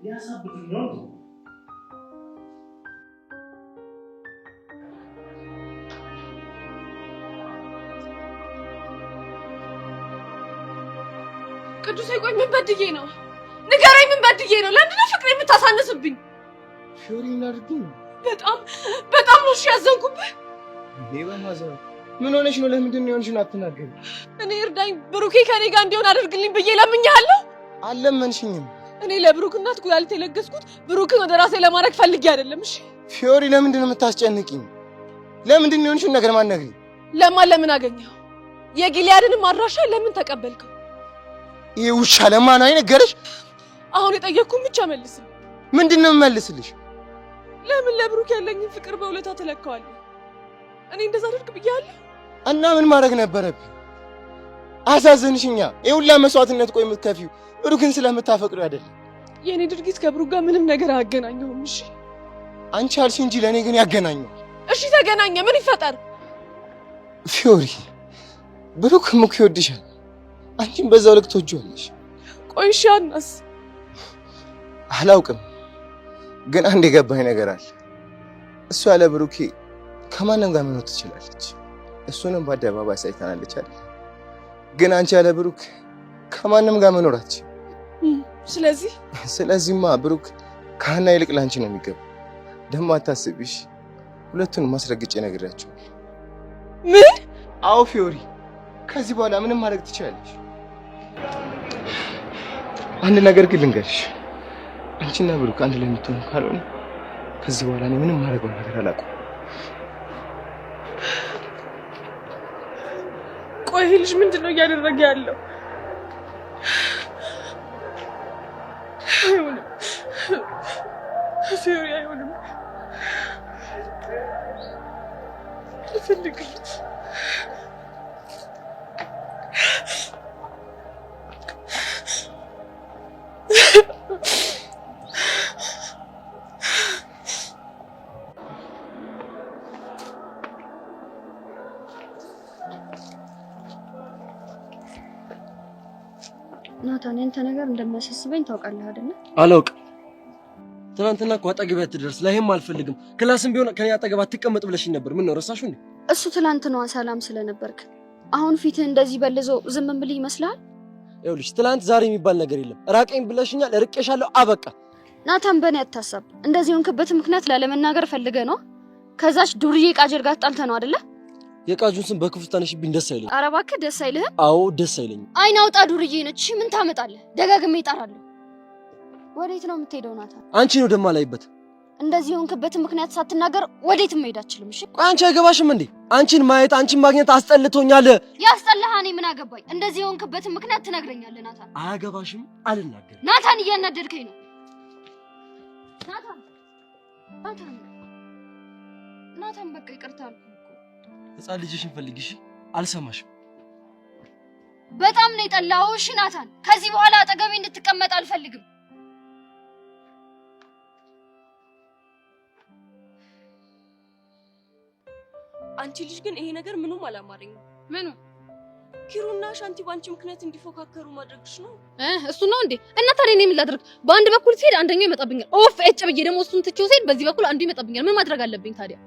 ያሳብኝ ነው። ቅዱሴ ቆይ ምን በድዬ ነው? ንገረኝ፣ ምን በድዬ ነው? ለምንድን ነው ፍቅሬ የምታሳንስብኝ? ፊዮሪ እናድርግኝ። በጣም ነው እሺ ያዘንኩብህ። እኔ በማዘን ምን ሆነሽ ነው? ለምንድን ነው የሆንሽውን አትናገሪ? እኔ እርዳኝ፣ ብሩኬ ከኔ ጋር እንዲሆን አድርግልኝ ብዬ ለምኜሃለሁ። አልለመንሽኝም። እኔ ለብሩክ እናት ኩላሊት የለገስኩት ብሩክን ወደ ራሴ ለማድረግ ፈልጌ አይደለም። እሺ ፊዮሪ፣ ለምንድን ነው የምታስጨንቂኝ? ለምንድን ነው የሆንሽውን ነገር ማነግሪኝ? ለምን አገኘኸው? የጊልያድንም አድራሻ ለምን ተቀበልከው? ይሄ ውሻ ለማን ነው አይነገርሽ? አሁን የጠየቅኩህን ብቻ መልስ። ምንድን ነው የምመልስልሽ? ለምን ለብሩክ ያለኝን ፍቅር በውለታ ትለካዋለህ? እኔ እንደዛ አድርግ ብያለሁ? እና ምን ማድረግ ነበረብኝ? አሳዘንሽኛ። የሁላ መስዋዕትነት ቆይ የምትከፊው ብሩክን ስለምታፈቅሪው አይደለም። የኔ ድርጊት ከብሩክ ጋር ምንም ነገር አያገናኘውም። እሺ አንቺ አልሽ እንጂ ለኔ ግን ያገናኘው። እሺ ተገናኘ፣ ምን ይፈጠር? ፊዮሪ፣ ብሩክም እኮ ይወድሻል፣ አንቺም በዛው ልክ ትወጂዋለሽ። ቆይ እሺ አናስ? አላውቅም፣ ግን አንድ የገባኝ ነገር አለ። እሷ ያለ ብሩኬ ከማንም ጋር መኖር ትችላለች። እሱንም በአደባባይ ሳይታናለች አይደል? ግን አንቺ ያለ ብሩክ ከማንም ጋር መኖር አትችይም። ስለዚህማ ብሩክ ከሀና ይልቅ ላንቺ ነው የሚገባው። ደግሞ አታስቢሽ፣ ሁለቱንም ማስረግጬ ነግሬያቸዋለሁ። ምን? አዎ ፊዮሪ፣ ከዚህ በኋላ ምንም ማድረግ ትችላለሽ። አንድ ነገር ግን ልንገርሽ፣ አንቺና ብሩክ አንድ ላይ የምትሆኑ ካልሆነ ከዚህ በኋላ እኔ ምንም ማድረግ ነገር አላውቅም። ቆይ ይሄ ልጅ ምንድን ነው እያደረገ ያለው? አይሆንም ፊዮሪ፣ አይሆንም። ልፈልግ ናታን፣ ያንተ ነገር እንደሚያሳስበኝ ታውቃለህ አይደል? አላውቅም። ትናንትና እኮ አጠገቤ አትደርስ ላይም አልፈልግም። ክላስም ቢሆን ከኔ አጠገብ አትቀመጥ ብለሽኝ ነበር። ምን ነው ረሳሽው እንዴ? እሱ ትናንት ነው ሰላም ስለነበርክ። አሁን ፊትህ እንደዚህ በልዞ ዝም ብል ይመስልሃል? ይኸውልሽ ትናንት ዛሬ የሚባል ነገር የለም። ራቀኝ ብለሽኛል፣ እርቄሻለሁ፣ አበቃ። ናታን፣ በእኔ አታሳብ። እንደዚህ ሆንክበት ምክንያት ላለመናገር ፈልገህ ነው? ከዛች ዱርዬ ቃጀር ጋር ጣልተህ ነው አይደለ? የቃጁን ስም በክፉ ታነሽብኝ ደስ አይለኝ። ኧረ እባክህ ደስ አይልህም? አዎ ደስ አይለኝም። አይን አውጣ ዱርዬ ነች። ምን ታመጣለህ? ደጋግሜ እጠራለሁ። ወዴት ነው የምትሄደው ናታን? አንቺ ነው ደማላይበት። እንደዚህ ሆንክበት ምክንያት ሳትናገር ወዴት መሄድ አትችልም። እሺ ቆይ አንቺ አይገባሽም እንዴ? አንቺን ማየት አንቺን ማግኘት አስጠልቶኛል። ያስጠላህ። እኔ ምን አገባኝ? እንደዚህ ሆንክበት ምክንያት ትነግረኛለህ ናታን? አያገባሽም። አልናገርም። ናታን፣ እያናደድከኝ ነው ናታን። ናታን፣ በቃ ይቅርታ አልኩህ እኮ። ህፃን ልጅሽን ፈልጊሽ። አልሰማሽም። በጣም ነው የጠላኸው። እሺ ናታን፣ ከዚህ በኋላ አጠገቤ እንድትቀመጥ አልፈልግም። አንቺ ልጅ ግን ይሄ ነገር ምኑም አላማረኝም። ምኑ? ኪሩና ሻንቲ ባንቺ ምክንያት እንዲፎካከሩ ማድረግሽ ነው? እሱ ነው እንዴ? እና ታዲያ እኔ ምን ላድርግ? በአንድ በኩል ሲሄድ አንደኛው ይመጣብኛል። ኦፍ እጭ ብዬ ደግሞ እሱን ትቼው ሲሄድ በዚህ በኩል አንዱ ይመጣብኛል። ምን ማድረግ አለብኝ ታዲያ?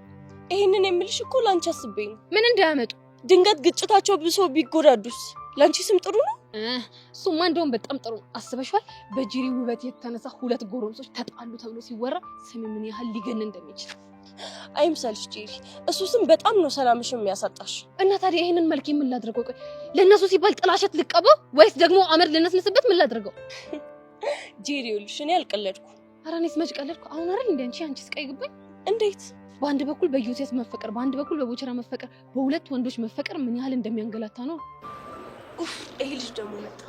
ይሄንን የምልሽ እኮ ላንቺ አስቤ ነው። ምን እንዳያመጡ? ድንገት ግጭታቸው ብሶ ቢጎዳዱስ? ላንቺ ስም ጥሩ ነው? እሱማ እንደውም በጣም ጥሩ ነው። አስበሽዋል? በጂሪ ውበት የተነሳ ሁለት ጎረምሶች ተጣሉ ተብሎ ሲወራ ስም ምን ያህል ሊገን እንደሚችል። አይምሰልሽ ጄሪ፣ እሱ ስም በጣም ነው ሰላምሽን የሚያሳጣሽ። እና ታዲያ ይሄንን መልክ ምን ላድርገው? ቆይ ለነሱ ሲባል ጥላሸት ልቀበው ወይስ ደግሞ አመድ ልነስንስበት? ምን ላድርገው? ጄሪ ይኸውልሽ፣ እኔ አልቀለድኩ። ኧረ እኔስ መች ቀለድኩ? አሁን አይደል እንደ አንቺ ስቃይ ገባኝ። እንዴት? በአንድ በኩል በዮሴፍ መፈቀር፣ በአንድ በኩል በቦቸራ መፈቀር፣ በሁለት ወንዶች መፈቀር ምን ያህል እንደሚያንገላታ ነው። ኡፍ! ይሄ ልጅ ደግሞ መጣ።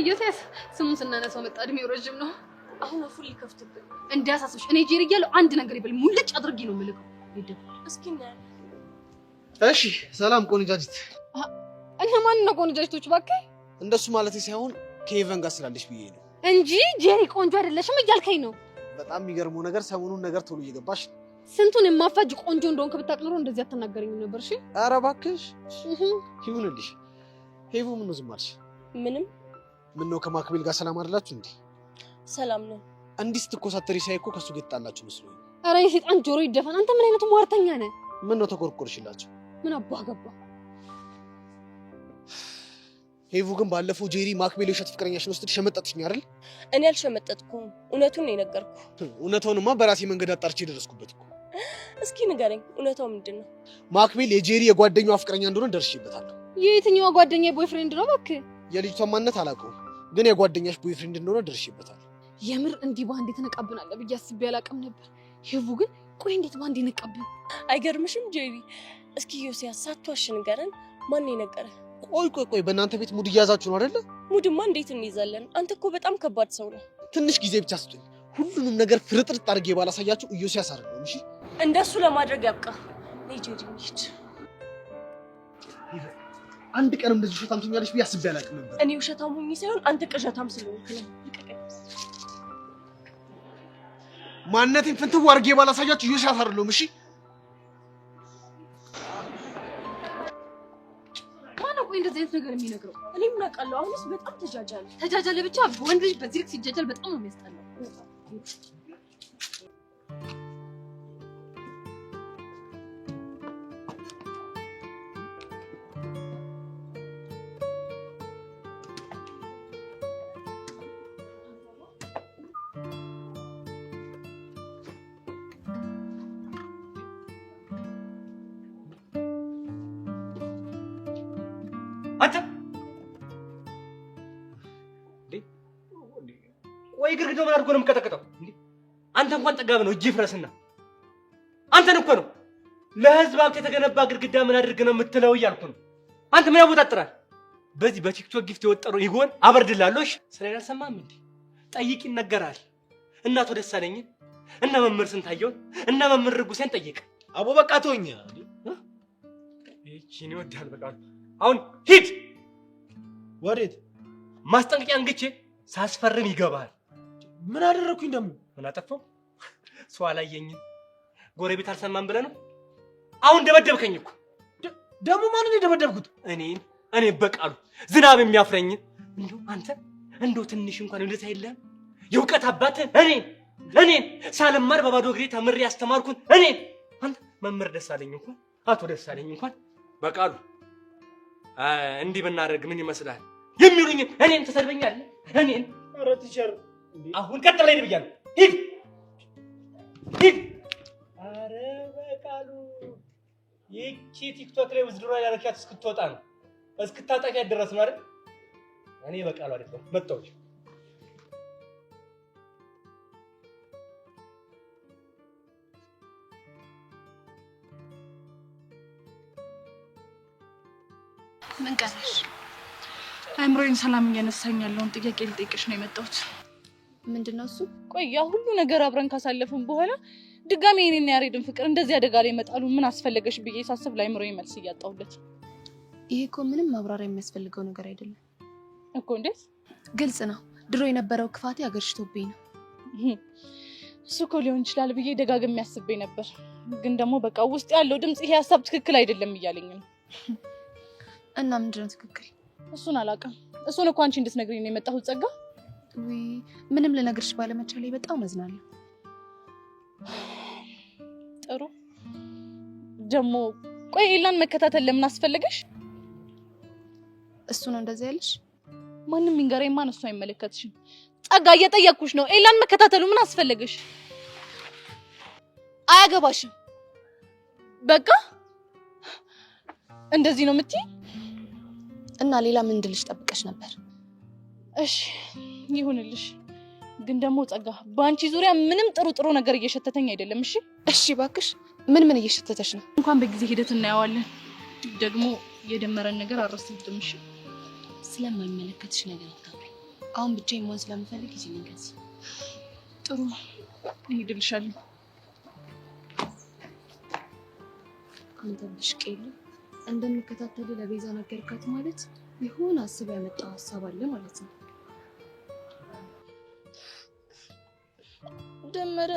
ዮሴፍ ስሙን ስናነሳው መጣ። እድሜው ረጅም ነው። አሁን አፉን ሊከፍትብኝ። እንዲያሳስብሽ እኔ ጄሪ እያለሁ አንድ ነገር ይበል ሙልጭ አድርጌ ነው የምልከው። እስኪ እናያለን። እሺ ሰላም ቆንጃጅት። እና ማን ነው ቆንጃጅቶች? እባክህ እንደሱ ማለት ሳይሆን ከኤቨን ጋር ስላለሽ ብዬ ነው። እንጂ ጄሪ ቆንጆ አይደለሽም እያልከኝ ነው። በጣም የሚገርመው ነገር ሰሞኑን ነገር ቶሎ እየገባሽ ስንቱን የማፋጅ ቆንጆ እንደሆንክ ብታውቅ ኖሮ እንደዚህ አትናገረኝም ነበር። እሺ ኧረ እባክሽ ይሁንልሽ። ሄቡ ምን ነው ዝም አልሽ? ምንም። ምን ነው ከማክቤል ጋር ሰላም አይደላችሁ እንዴ? ሰላም ነው። እንዲህ ስትኮሳተሪ ሳይ እኮ ከሱ ጋር የተጣላችሁ መስሎኝ። ኧረ የሰይጣን ጆሮ ይደፈን። አንተ ምን አይነቱ ሟርተኛ ነህ? ምን ነው ተቆርቆርሽላችሁ? ምን አባህ ገባ? ሄቡ ግን ባለፈው ጄሪ ማክቤል የውሸት ፍቅረኛሽን ወስደሽ ሸመጠጥሽኝ አይደል? እኔ አልሸመጠጥኩም፣ እውነቱን ነው የነገርኩህ። እውነታውንማ በራሴ መንገድ አጣርቼ ደረስኩበት እኮ። እስኪ ንገረኝ፣ እውነታው ምንድን ነው? ማክቤል የጄሪ የጓደኛዋ ፍቅረኛ እንደሆነ ደርሼበታለሁ። የየትኛዋ ጓደኛ ቦይፍሬንድ ነው? እባክህ የልጅቷን ማንነት አላውቀውም፣ ግን የጓደኛሽ ቦይፍሬንድ እንደሆነ ደርሼበታለሁ። የምር እንዲህ ባንዴ ተነቃብናል ብዬ አስቤ አላውቅም ነበር። ሄቡ ግን ቆይ እንዴት ባንዴ ነቃብን? አይገርምሽም ጄሪ? እስኪ ዮሲያስ ሳትዋሽ ንገረን፣ ማን የነገረ? ቆይ በእናንተ ቤት ሙድ እያያዛችሁ ነው አይደለ? ሙድማ እንዴት እንይዛለን? አንተ እኮ በጣም ከባድ ሰው ነው። ትንሽ ጊዜ ብቻ ስጡኝ። ሁሉንም ነገር ፍርጥርጥ አድርጌ ባላሳያችሁ ዮሲያስ አይደለም። እሺ እንደሱ ለማድረግ ያብቃ። ነይ ጄሪ እንሂድ። አንድ ቀን እንደዚህ ውሸታም ትኛለሽ ብዬ አስቤ አላውቅም ነበር። እኔ ውሸታም ሆኜ ሳይሆን አንተ ቅዠታም ስለሆንክ ነው። ማንነቴን ፍንትው አድርጌ ባላሳያችሁ ዮሲያስ አይደለም። እሺ ቆይ እንደዚህ አይነት ነገር የሚነግረው እኔ ምን አውቃለሁ? አሁንስ በጣም ተጃጃለ ብቻ። ወንድ ልጅ በዚህ ልክ ሲጃጃል በጣም ነው የሚያስጠላው። አንተ ወይ ግርግዳው ምን አድርጎ ነው የምቀጠቅጠው? አንተ እንኳን ጠጋብ ነው እጅ ፍረስና አንተን እኮ ነው ለህዝብ ሀብት የተገነባ ግርግዳ ምን አድርግ ነው የምትለው እያልኩ ነው። አንተ ምን ያወጣጥራል? በዚህ በቲክቶክ ጊፍት የወጠረው ይጎን አበርድላለሽ። ስለሌላ ሰማም እንዴ? ጠይቅ ይነገራል። እናቶ ደሳለኝን እና መምህር ስንታየውን እና መምህር ርጉሴን ጠይቅ። አቦ በቃ ተወኝ። እቺ ነው ወዳል በቃ አሁን ሂድ። ወዴት? ማስጠንቀቂያ እንግቼ ሳስፈርም ይገባል። ምን አደረኩኝ ደግሞ? ምን አጠፋው? ሰው አላየኝም ጎረቤት አልሰማም ብለህ ነው? አሁን ደበደብከኝ እኮ። ደግሞ ማንን ነው የደበደብኩት? እኔ በቃሉ ዝናብ የሚያፍረኝ አንተ እንደው ትንሽ እንኳን ልታ የለህም? የእውቀት አባት እኔን ሳልማር በባዶ እግሬ ተምሬ ያስተማርኩን አንተ መምህር ደሳለኝ እንኳን አቶ ደሳለኝ እንኳን በቃሉ እንዲህ ብናደርግ ምን ይመስላል የሚሉኝ እኔን ተሰድበኛለህ? ኧረ ቲቸር አሁን ቀጥ ላይ ብያለሁ። ሂድ። ኧረ በቃሉ ይቺ ቲክቶክ ላይ ውዝድሮ ያደረካት እስክትወጣ ነው እስክታጠቂያት ድረስ ነው አይደል? እኔ በቃሉ አይደለም መጣሁ። ምን ቀረሽ? አይምሮዬን ሰላም እየነሳኝ ያለውን ጥያቄ ልጠይቅሽ ነው የመጣሁት። ምንድነው እሱ? ቆይ ያ ሁሉ ነገር አብረን ካሳለፍን በኋላ ድጋሜ እኔና ያሬድን ፍቅር እንደዚህ አደጋ ላይ መጣሉ ምን አስፈለገሽ ብዬ ሳስብ ለአይምሮዬ መልስ እያጣሁለት። ይሄ እኮ ምንም ማብራሪያ የሚያስፈልገው ነገር አይደለም እኮ። እንዴት? ግልጽ ነው። ድሮ የነበረው ክፋቴ አገርሽቶብኝ ነው። እሱ እኮ ሊሆን ይችላል ብዬ ደጋግሜ አስቤ ነበር፣ ግን ደግሞ በቃ ውስጥ ያለው ድምጽ ይሄ ሀሳብ ትክክል አይደለም እያለኝ ነው። እና ምንድነው ትክክል? እሱን አላውቅም። እሱን እኮ አንቺ እንድትነግሪኝ ነው የመጣሁት ጸጋ። ምንም ልነግርሽ ባለመቻሌ በጣም አዝናለሁ። ጥሩ ደግሞ ቆይ ኤላን መከታተል ለምን አስፈለገሽ? እሱ ነው እንደዚህ ያለሽ? ማንም ይንገረኝ፣ ማን እሱ አይመለከትሽም። ጸጋ እየጠየቅኩሽ ነው። ኤላን መከታተሉ ምን አስፈለገሽ? አያገባሽም። በቃ እንደዚህ ነው የምትይ? እና ሌላ ምን እንድልሽ ጠብቀሽ ነበር? እሺ ይሁንልሽ። ግን ደግሞ ጸጋ በአንቺ ዙሪያ ምንም ጥሩ ነገር እየሸተተኝ አይደለም። እሺ እባክሽ፣ ምን እየሸተተሽ ነው? እንኳን በጊዜ ሂደት እናየዋለን። ደግሞ የደመረን ነገር አረስልትም። እሺ ስለማይመለከትሽ ነገር አታውሪ። አሁን ብቻዬን መሆን ስለምፈልግ እዚህ ነኝ። ጥሩ እሄድልሻለሁ። አንተ ብሽቄሉ እንደምከታተል ለቤዛ ነገርካት ማለት ይሁን አስባ ያመጣው ሐሳብ አለ ማለት ነው። ደመረ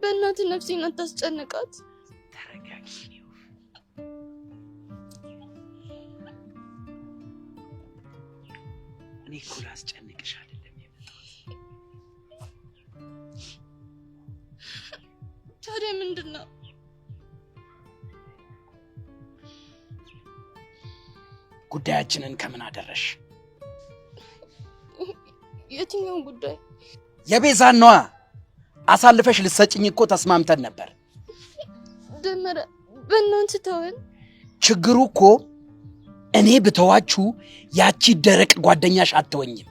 በእናትህ ነፍሴን አታስጨንቃት። ተረጋጊ። እኔ እኮ ላስጨንቅሽ አይደለም የመጣሁት። ታዲያ ምንድን ነው? ጉዳያችንን ከምን አደረሽ? የትኛውን ጉዳይ? የቤዛን ነዋ። አሳልፈሽ ልትሰጭኝ እኮ ተስማምተን ነበር። ደመረ በእናትህ ተወን። ችግሩ እኮ እኔ ብተዋችሁ ያቺ ደረቅ ጓደኛሽ አትወኝም።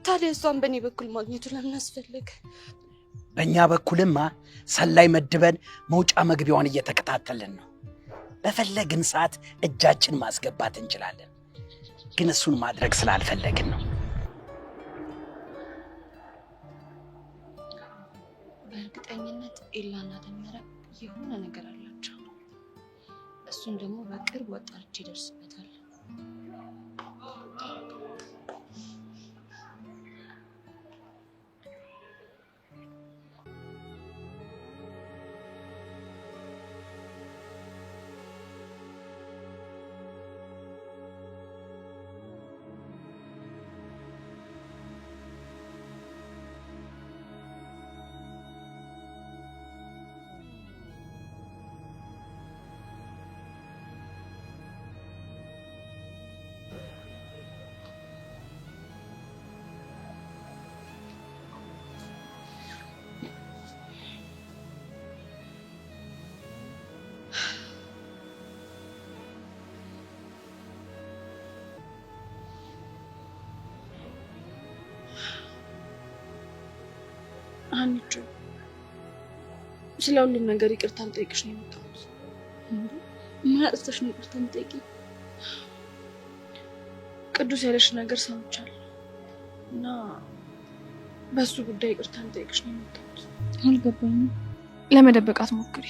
ታዲያ እሷን በእኔ በኩል ማግኘቱ ለምን አስፈለገ? በእኛ በኩልማ ሰላይ መድበን መውጫ መግቢያዋን እየተከታተልን ነው። በፈለግን ሰዓት እጃችን ማስገባት እንችላለን። ግን እሱን ማድረግ ስላልፈለግን ነው። በእርግጠኝነት ኤላና ደመረ የሆነ ነገር አላቸው። እሱን ደግሞ በቅርብ ወጣች ይደርስበታል። አንቺ ስለ ሁሉም ነገር ይቅርታ ልጠይቅሽ ነው የመጣሁት። ምን አጥፍተሽ ነው ይቅርታ የምጠይቂኝ? ቅዱስ ያለሽ ነገር ሰምቻለሁ እና በሱ ጉዳይ ይቅርታ ልጠይቅሽ ነው የመጣሁት። አልገባኝም። ለመደበቅ አትሞክሪ።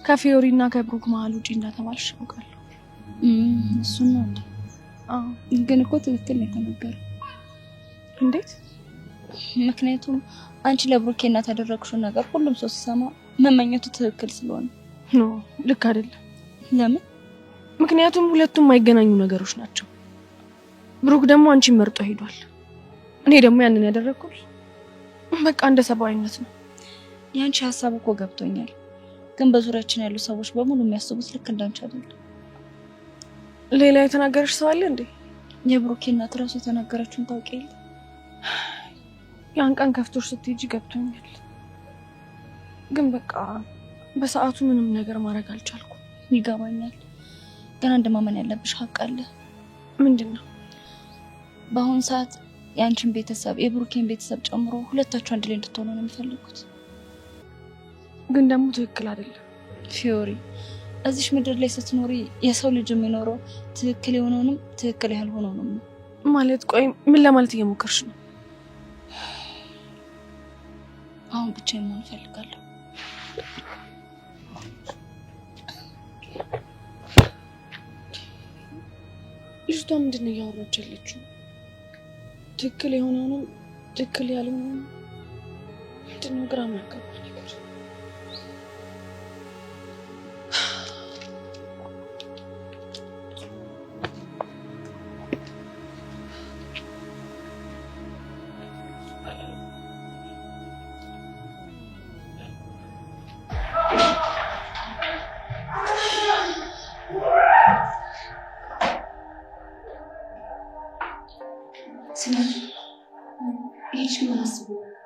ከፊዮሪ እና ከብሩክ መሀል ውጪ እንዳተባልሽ አውቃለሁ። እሱን ነው እንዴ? አዎ። ግን እኮ ትክክል ነው የተነገረው። እንዴት? ምክንያቱም አንቺ ለብሩኬ እናት ያደረግሽው ነገር ሁሉም ሰው ሲሰማ መመኘቱ ትክክል ስለሆነ። ኖ ልክ አይደለም። ለምን? ምክንያቱም ሁለቱም የማይገናኙ ነገሮች ናቸው። ብሩክ ደግሞ አንቺን መርጦ ሄዷል። እኔ ደግሞ ያንን ያደረኩት በቃ እንደ ሰብአዊነት ነው። ያንቺ ሀሳብ እኮ ገብቶኛል፣ ግን በዙሪያችን ያሉ ሰዎች በሙሉ የሚያስቡት ልክ እንዳንቺ አይደለም። ሌላ የተናገረሽ ሰው አለ እንዴ? የብሩኬ እናት ራሱ የተናገረችውን ታውቂ የለ? ያን ቀን ከፍቶሽ ስትሄጂ ገብቶኛል፣ ግን በቃ በሰዓቱ ምንም ነገር ማድረግ አልቻልኩም። ይገባኛል፣ ግን አንድ ማመን ያለብሽ ሀቅ አለ። ምንድን ነው? በአሁኑ ሰዓት የአንቺን ቤተሰብ የብሩኬን ቤተሰብ ጨምሮ ሁለታችሁ አንድ ላይ እንድትሆኑ ነው የሚፈልጉት። ግን ደግሞ ትክክል አይደለም ፊዮሪ። እዚሽ ምድር ላይ ስትኖሪ የሰው ልጅ የሚኖረው ትክክል የሆነውንም ትክክል ያልሆነውንም ነው ማለት። ቆይ ምን ለማለት እየሞከርሽ ነው? አሁን ብቻዬን መሆን እፈልጋለሁ። ልጅቷ ምንድን ነው እያወራች ያለችው? ትክክል የሆነውንም ትክክል ያልሆነውንም ምንድን ነው? ግራ የሚያጋባ ነገር።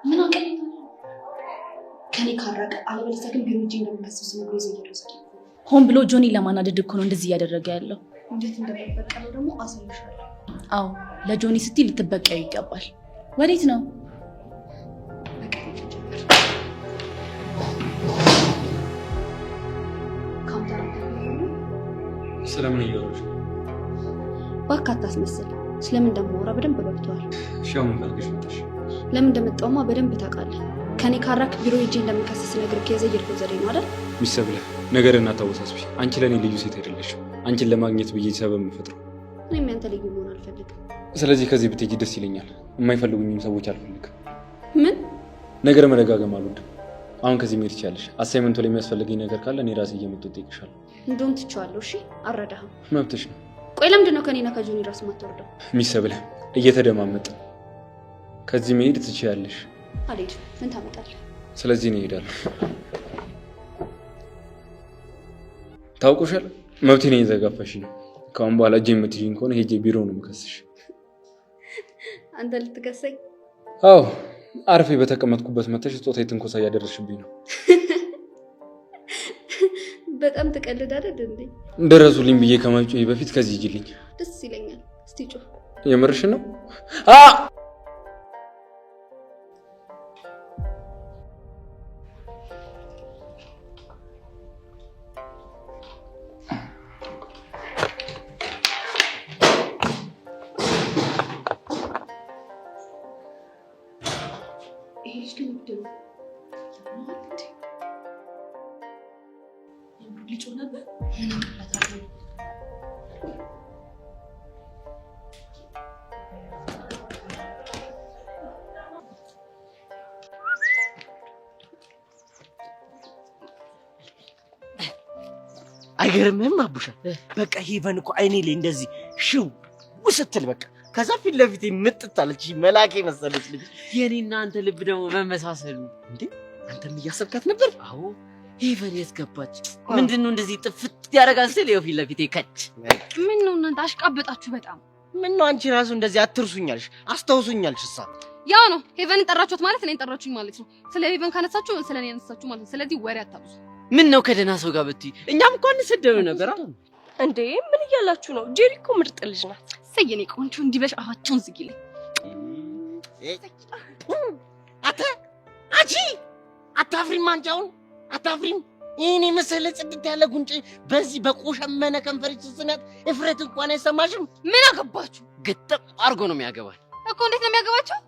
ምን አቀኝ ከኔ ካረቀ አለበለዚያ ግን ቢሮጂ እንደምከሰስ ነው ይዘየደሰ። ሆን ብሎ ጆኒ ለማናደድ እኮ ነው እንደዚህ እያደረገ ያለው። እንዴት እንደምትበቀለው ደግሞ አሳይሻለሁ። አዎ ለጆኒ ስትይ ልትበቀዩ ይገባል። ወዴት ነው? ስለምን እያወራሽ? እባክህ አታስመስል። ስለምን እንደማወራ በደንብ ገብቶሃል። እሺ አሁን ፈልገሽ መጣሽ? ለምን እንደመጣውማ በደንብ ታውቃለህ። ከኔ ካራክ ቢሮ ሄጄ እንደምከሰስ ነገር ከዘየድከው ዘዴ ነው አይደል? ሚሰብለ ነገርና ታወሳስቢ። አንቺ ለኔ ልዩ ሴት አይደለሽም። አንቺን ለማግኘት ብዬ ሰበብ የምፈጥረው። እኔም ያንተ ልዩ መሆን አልፈልግም። ስለዚህ ከዚህ ብትሄጂ ደስ ይለኛል። የማይፈልጉኝም ሰዎች አልፈልግም። ምን? ነገር መደጋገም አልወድም። አሁን ከዚህ መሄድ ትችያለሽ። አሳይመንቱ ላይ የሚያስፈልገኝ ነገር ካለ እኔ ራሴ እየመጣሁ እጠይቅሻለሁ። እንደውም ትችዋለሁ። እሺ አረዳህ። መብትሽ ነው። ቆይ ለምንድን ነው ከኔና ከጆኒ ራስ ማትወርደው? ሚሰብለ እየተደማመጠ ከዚህ መሄድ ትችያለሽ። አልሄድም። ምን ታመጣለህ? ስለዚህ እኔ እሄዳለሁ። ታውቁሻል፣ መብቴን እየተጋፋሽ ነው። ከአሁን በኋላ እጄ የምትይዥኝ ከሆነ ሄጄ ቢሮ ነው የምከስሽ። አንተ ልትከሰኝ? አዎ፣ አርፌ በተቀመጥኩበት መተሽ ጾታዊ ትንኮሳ እያደረሽብኝ ነው። በጣም ትቀልድ አይደል እንዴ? ደረሱልኝ ብዬ ከመጮሄ በፊት ከዚህ ሂጂልኝ። ደስ ይለኛል። እስቲ ጮህ። የምርሽ ነው? አይገርምህም አቡሻ? በቃ ሄቨን እኮ አይኔ ላይ እንደዚህ ሽው ስትል በቃ ከዛ ፊት ለፊት የምትጣለች መላኬ መሰለች ልጅ። የኔና አንተ ልብ ደግሞ መመሳሰሉ እንዴ! አንተም እያሰብካት ነበር? አዎ። ሄቨን የት ገባች? ምንድነው እንደዚህ ጥፍት ያደርጋል ስል ይኸው ፊት ለፊቴ ከች። ምን ነው እናንተ አሽቃበጣችሁ በጣም። ምን ነው አንቺ ራሱ እንደዚህ አትርሱኛልሽ፣ አስታውሱኛልሽ። እሷ ያው ነው ሄቨንን ጠራችሁት ማለት እኔን ጠራችሁኝ ማለት ነው። ስለ ሄቨን ካነሳችሁ ስለ እኔ ያነሳችሁ ማለት ነው። ስለዚህ ወሬ አታብዙ። ምን ነው ከደህና ሰው ጋር ብትይ እኛም እንኳን እንሰደብ ነበር እንዴ። ምን እያላችሁ ነው? ጄሪ እኮ ምርጥ ልጅ ናት። ሰየኔ ቆንጆ እንዲበሽ አፋቸውን ዝጊልኝ። አንቺ አታፍሪም? አንቺውን አታፍሪም? ይሄኔ መሰለ ጽድት ያለ ጉንጭ በዚህ በቆሸመነ ከንፈርሽ ስነት እፍረት እንኳን አይሰማሽም? ምን አገባችሁ? ግጥም አድርጎ ነው የሚያገባል እኮ። እንዴት ነው የሚያገባቸው?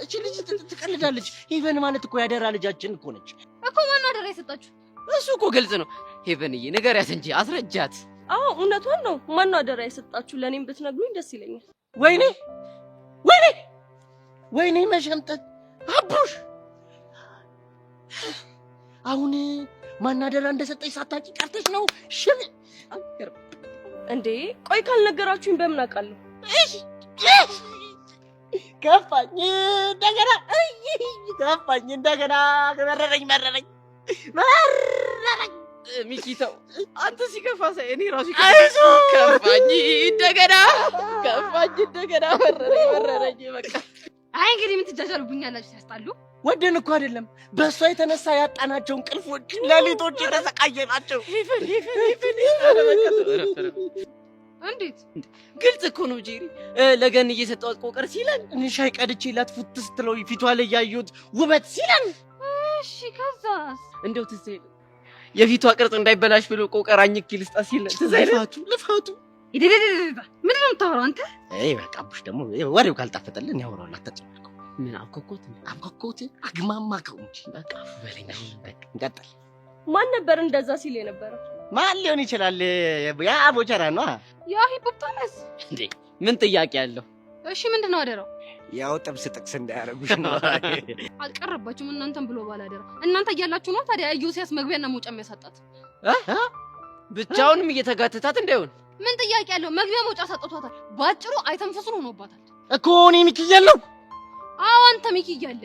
እቺ ልጅ ትቀልዳለች። ሄቨን ማለት እኮ ያደራ ልጃችን እኮ ነች እኮ። ማነው አደራ የሰጣችሁ? እሱ እኮ ግልጽ ነው። ሄቨንዬ ንገሪያት እንጂ አስረጃት። አዎ እውነቷን ነው። ማነው አደራ የሰጣችሁ? ለእኔም ብትነግሩኝ ደስ ይለኛል። ወይኔ ወይኔ ወይኔ መሸምጠት አቡሽ! አሁን ማን አደራ እንደሰጠኝ ሳታውቂ ቀርተሽ ነው? ሽም እንዴ! ቆይ ካልነገራችሁኝ በምን አውቃለሁ? ከፋኝ እንደገና ከፋኝ እንደገና መረረኝ ሚኪታው አንተ ሲከፋ ሳይ እኔ ራሱ ከፋኝ እንደገና መረረኝ በቃ። አይ እንግዲህ ምን ትጃጃሉብኛላችሁ? ሲያስጣሉ ወደን እኮ አይደለም በእሷ የተነሳ ያጣናቸው እንቅልፎች ሌሊቶች የተሰቃየናቸው። እንዴት ግልጽ እኮ ነው ጄሪ። ለገን እየሰጠዋት ቆቀር ሲለን ሻይ ቀድቼላት ፉት ስትለው ፊቷ ላይ ያዩት ውበት ሲለን፣ እሺ ከዛስ? እንደው ትዝ አይልም የፊቷ ቅርጽ እንዳይበላሽ ብሎ ቆቀር አኝክ ልስጣ ሲለን ትዝ አይልም? ልፋቱ ምንድን ነው የምታወራው አንተ? በቃ አቡሽ ደግሞ ወሬው ካልጣፈጠልን ያወራል። አታጨናንቀው። ምን አብኮኮት አግማማከው እንጂ በቃ በለኛ። እንቀጥል። ማን ነበር እንደዛ ሲል የነበረው? ማን ሊሆን ይችላል? ያ ቦቸራ ነው። ያ ሂፖፖታመስ እንዴ! ምን ጥያቄ አለው? እሺ ምንድነው አደራው? ያው ጥብስ ጥቅስ እንዳያረጉሽ ነው። አልቀረባችሁም እናንተም ብሎ ባላደራ። እናንተ እያላችሁ ነው ታዲያ ዮሲያስ መግቢያና መውጫ የሚያሳጣት? ብቻውንም እየተጋተታት እንዳይሆን ምን ጥያቄ አለው? መግቢያ መውጫ ሳጥቷታል። ባጭሩ አይተንፈሱን ሆኖባታል እኮ። እኔ ሚኪ እያለሁ? አዎ አንተ ሚኪ እያለ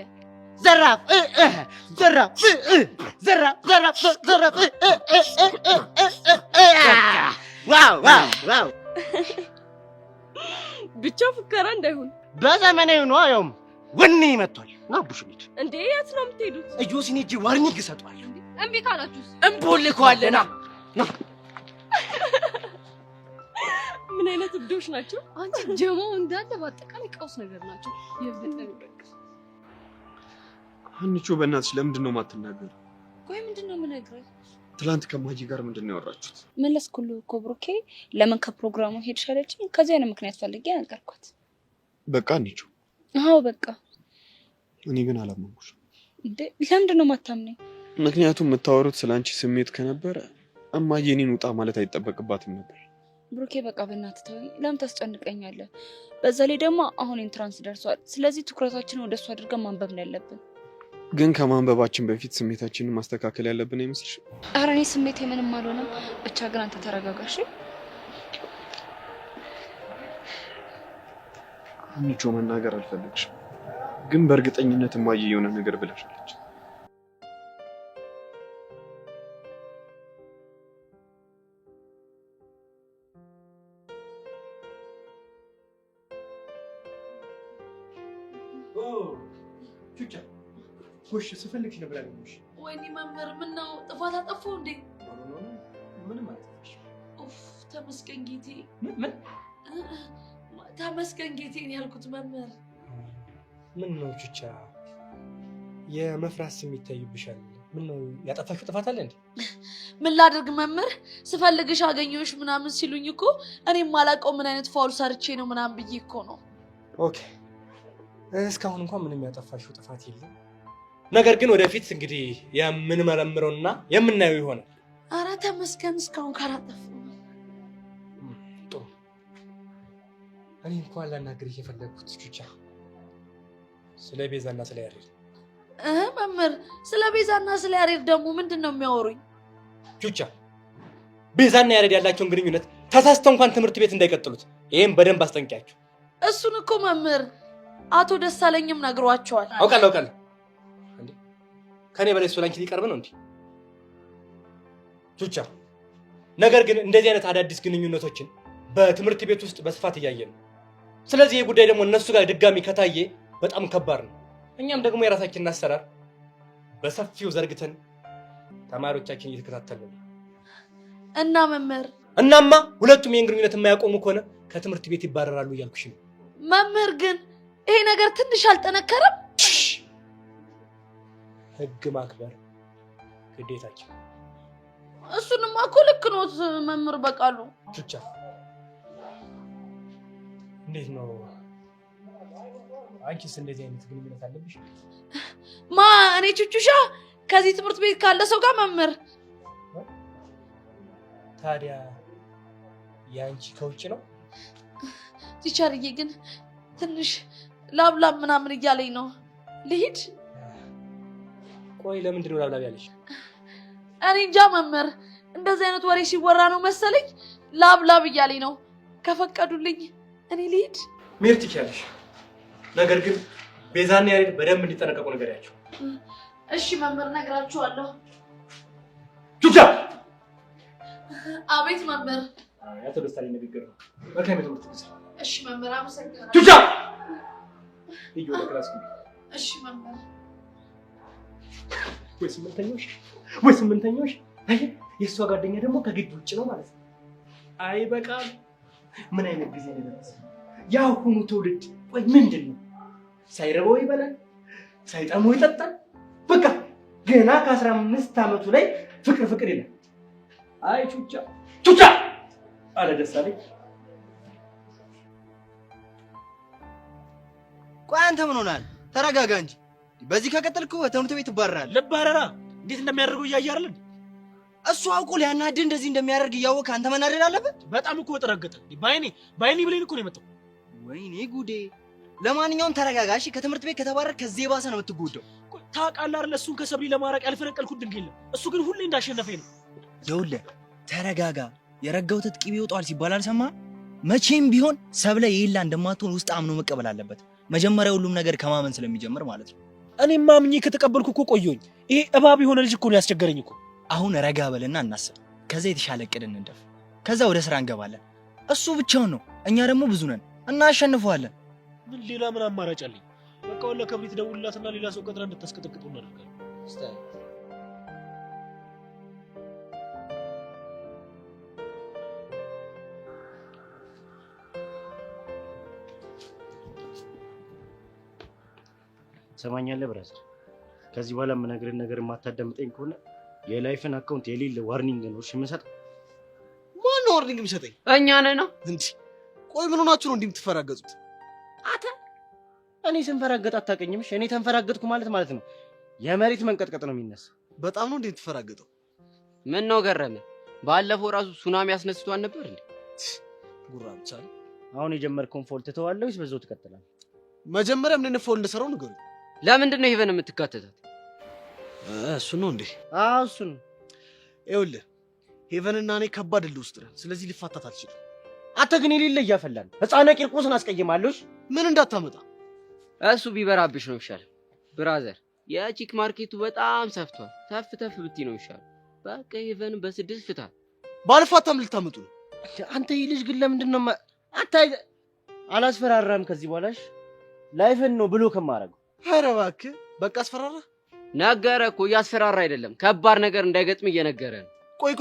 ዘራፍ ዋው ብቻ ፉከራ እንዳይሆን በዘመናዊ ነው። ያውም ወኔ መጥቷል። አቡሽ ልጅ እንዴ የት ነው የምትሄዱት? እጆሲኔ እጅ ዋርኒንግ እሰጠዋለሁ። እምቢ ካላችሁስ እንቦልከዋለና። ምን አይነት እብዶች ናቸው? አንቺ ጀማው እንዳለ በአጠቃላይ ቀውስ ነገር ናቸው። አንቺ በእናትሽ ለምንድን ነው የማትናገር? ቆይ ምንድን ነው የምነግርህ? ትላንት ከማጂ ጋር ምንድን ነው ያወራችሁት? መለስኩልህ እኮ ብሩኬ። ለምን ከፕሮግራሙ ሄድሽ አለችኝ። ከዚያ ነው ምክንያት ፈልጌ ነገርኳት። በቃ አንቺ? አዎ በቃ። እኔ ግን አላመንኩሽ። እንዴ ለምንድን ነው የማታምነኝ? ምክንያቱም የምታወሩት ስለአንቺ ስሜት ከነበረ እማዬ እኔን ውጣ ማለት አይጠበቅባትም ነበር። ብሩኬ በቃ በእናትህ ተወኝ። ለምን ታስጨንቀኛለህ? በዛ ላይ ደግሞ አሁን ኢንትራንስ ደርሷል። ስለዚህ ትኩረታችንን ወደሱ አድርገን ማንበብ ነው ያለብን። ግን ከማንበባችን በፊት ስሜታችንን ማስተካከል ያለብን አይመስልሽም? ኧረ እኔ ስሜቴ ምንም አልሆነም። ብቻ ግን አንተ ተረጋጋሽ። ምቾ መናገር አልፈለግሽም፣ ግን በእርግጠኝነት እማዬ የሆነ ነገር ብላሻለች። ቹቻ ጎሽ ስፈልግሽ ነበር ያገኘሁሽ። ወይኔ መምህር ምን ነው ጥፋት አጠፋው እንዴ? ምንም አልጠፋሽ። ኡፍ ተመስገን ጌቴ። ምን ተመስገን ጌቴን ያልኩት መምህር። ምን ነው ቹቻ የመፍራት ስሜት ይታይብሻል? ምን ነው ያጠፋሽው ጥፋት አለ እንዴ? ምን ላድርግ መምህር፣ ስፈልግሽ አገኘሁሽ ምናምን ሲሉኝ እኮ እኔም ማላውቀው ምን አይነት ፋውል ሰርቼ ነው ምናምን ብዬ እኮ ነው። ኦኬ እስካሁን እንኳን ምንም ያጠፋሽው ጥፋት የለም። ነገር ግን ወደፊት እንግዲህ የምንመረምረውና የምናየው ይሆናል። ኧረ ተመስገን እስካሁን ካላጠፋሁ። ጥሩ። እኔ እንኳን ላናግርሽ የፈለግኩት ቹቻ ስለ ቤዛና ስለ ያሬድ። መምህር ስለ ቤዛና ስለ ያሬድ ደግሞ ምንድን ነው የሚያወሩኝ? ቹቻ ቤዛና ያሬድ ያላቸውን ግንኙነት ተሳስተው እንኳን ትምህርት ቤት እንዳይቀጥሉት ይሄን በደንብ አስጠንቅቂያቸው። እሱን እኮ መምህር አቶ ደሳለኝም ነግሯቸዋል። አውቃለሁ እንዴ ከኔ በላይ እሱ ላንቺ ሊቀርብ ነው እንዴ? ቹቻ ነገር ግን እንደዚህ አይነት አዳዲስ ግንኙነቶችን በትምህርት ቤት ውስጥ በስፋት እያየን ነው። ስለዚህ ይሄ ጉዳይ ደግሞ እነሱ ጋር ድጋሚ ከታየ በጣም ከባድ ነው። እኛም ደግሞ የራሳችንን አሰራር በሰፊው ዘርግተን ተማሪዎቻችን እየተከታተልን ነው። እና መምህር እናማ ሁለቱም ይሄን ግንኙነት የማያቆሙ ከሆነ ከትምህርት ቤት ይባረራሉ እያልኩሽ ነው። መምህር ግን ይሄ ነገር ትንሽ አልጠነከረም? ህግ ማክበር ግዴታችን። እሱንማ እኮ ልክ ኖት መምህር በቃሉ። ቹቻ እንዴት ነው አንቺስ እንደዚህ አይነት ግንኙነት አለብሽ? እኔ ቹቹሻ ከዚህ ትምህርት ቤት ካለ ሰው ጋር መምህር። ታዲያ ያንቺ ከውጭ ነው? ቲቸርዬ ግን ትንሽ ላብላብ ምናምን እያለኝ ነው። ልሂድ? ቆይ ለምንድን ነው ላብላብ ያለሽ? እኔ እንጃ መምህር፣ እንደዚህ አይነት ወሬ ሲወራ ነው መሰለኝ ላብላብ እያለኝ ነው። ከፈቀዱልኝ እኔ ልሂድ? መሄድ ትችያለሽ። ነገር ግን ቤዛና ያሬድ በደንብ እንዲጠነቀቁ ንገሪያቸው። እሺ መምህር፣ ነግራችኋለሁ። ቹቻ! አቤት መምህር። ያቶ ደስታለኝ ንግግር ነው። መልካም የትምህርት ጊዜ። እሺ መምህር፣ አመሰግናለሁ። ቹቻ! ሂጂ ወደ ክላስ ግቢ። እሺ መምህር። ወይ ስምንተኛሽ አይ የእሷ ጓደኛ ደግሞ ከግቢ ውጭ ነው ማለት ነው። አይ በቃ ምን አይነት ጊዜ ነው የደረሰው? የአሁኑ ትውልድ ወይ ምንድን ነው? ሳይረባው ይበላል፣ ሳይጠማው ይጠጣል። በቃ ገና ከ15 ዓመቱ ላይ ፍቅር ይላል። አይ ቹቻ አለ ደሳለኝ። ቆይ አንተ ምን ሆናል? ተረጋጋ እንጂ። በዚህ ከቀጠልክ ትምህርት ቤት ትባረራለህ። ልባረራ? እንዴት እንደሚያደርገው እያየህ አይደል? እሱ አውቆ ሊያናድህ እንደዚህ እንደሚያደርግ እያወቅህ አንተ መናደድ አለበት? በጣም እኮ ተረገጠ። ባይኔ ብሌን እኮ ነው የመጣው። ወይኔ ጉዴ። ለማንኛውም ተረጋጋ እሺ። ከትምህርት ቤት ከተባረር ከዚህ የባሰ ነው የምትጎዳው። ታውቃለህ አይደል? እሱን ከሰብሊ ለማራቅ ያልፈነቀልኩት ድንጋይ የለም። እሱ ግን ሁሌ እንዳሸነፈኝ ነው። ይኸውልህ ተረጋጋ። የረጋው ትጥቂ ይወጣዋል ሲባል አልሰማህም? መቼም ቢሆን ሰብለ የሌላ እንደማትሆን ውስጥ አምኖ መቀበል አለበት። መጀመሪያ ሁሉም ነገር ከማመን ስለሚጀምር ማለት ነው። እኔም አምኜ ከተቀበልኩ እኮ ቆየሁኝ። ይሄ እባብ የሆነ ልጅ እኮ ነው ያስቸገረኝ እኮ። አሁን ረጋ በልና እናስብ። ከዛ የተሻለ እቅድ እንደፍ። ከዛ ወደ ስራ እንገባለን። እሱ ብቻውን ነው፣ እኛ ደግሞ ብዙ ነን፣ እናሸንፈዋለን። ምን ሌላ ምን አማራጭ አለኝ? በቃ ወላ ከብሪት ደውልላትና ሌላ ሰው ቀጥራ እንድታስቀጠቅጡ እናደርጋለን። ስታይ ሰማኛለህ ብራዘር፣ ከዚህ በኋላ የምነግርህን ነገር የማታዳምጠኝ ከሆነ የላይፍን አካውንት የሌለ ዋርኒንግ ነው እሺ የምሰጠው። ማን ነው ዋርኒንግ የሚሰጠኝ? እኛ ነን። እንዴ ቆይ ምን ሆናችሁ ነው እንዲህ የምትፈራገጡት? እኔ ስንፈራገጥ አታውቀኝም? እኔ ተንፈራገጥኩ ማለት ነው የመሬት መንቀጥቀጥ ነው የሚነሳ። በጣም ነው እንዴ የምትፈራገጠው? ምን ነው ገረመ? ባለፈው ራሱ ሱናሚ አስነስቷል ነበር እንዴ? ጉራ ብቻ ነው። አሁን የጀመርከውን ፎል ትተዋለህ ወይስ በዛው ትቀጥላለህ? መጀመሪያ ምን አይነት ፎል እንደሰራው ንገሩኝ። ለምንድን ነው ሄቨን የምትካተታት? እሱ ነው እንዴ? አዎ እሱ ነው። ይኸውልህ ሄቨንና እኔ ከባድ እልህ ውስጥ ነን። ስለዚህ ሊፋታት አልችልም። አንተ ግን የሌለ እያፈላን ህፃነ ቂርቆስን አስቀይማለሽ። ምን እንዳታመጣ እሱ ቢበራብሽ ነው ይሻል። ብራዘር የቺክ ማርኬቱ በጣም ሰፍቷል። ተፍ ተፍ ብትይ ነው ይሻል። በቃ ሄቨን በስድስት ፍታ። ባልፋታም ልታመጡ ነው። አንተ ይህ ልጅ ግን ለምንድን ነው አንተ አላስፈራራም? ከዚህ በኋላሽ ላይፍን ነው ብሎ ከማረገው። ኧረ እባክህ በቃ አስፈራራ። ነገረ እኮ እያስፈራራ አይደለም፣ ከባድ ነገር እንዳይገጥም እየነገረ ነው። ቆይ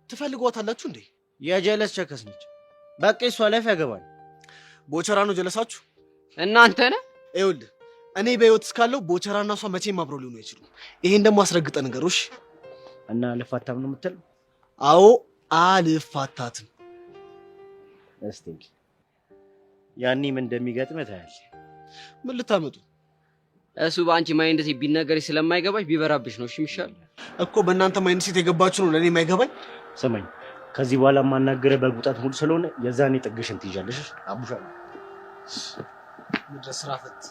ትፈልጓታላችሁ እንዴ? የጀለስ ቸከስ ነች። በቃ እሷ ላይፍ ያገባል። ቦቸራ ነው ጀለሳችሁ እናንተ ነህ። ይኸውልህ እኔ በህይወት እስካለው ቦቸራና እሷ መቼም አብረው ሊሆኑ አይችሉም። ይሄን ደግሞ አስረግጠ ነገሮች እና አልፋታም ነው የምትለው? አዎ አልፋታትም። እስቲ ያኔ ምን እንደሚገጥም ታያለህ። ምን ልታመጡ? እሱ በአንቺ ማይንድ ሴት ቢነገርሽ ስለማይገባሽ ቢበራብሽ ነው። እሺ ይሻል እኮ በእናንተ ማይንድ ሴት የገባችሁ ነው ለኔ የማይገባኝ። ስማኝ ከዚህ በኋላ ማናገረ በጉጣት ሙሉ ስለሆነ የዛኔ ጥግሽን ትይዣለሽ። አቡሻ ምድረ ስራ ፈት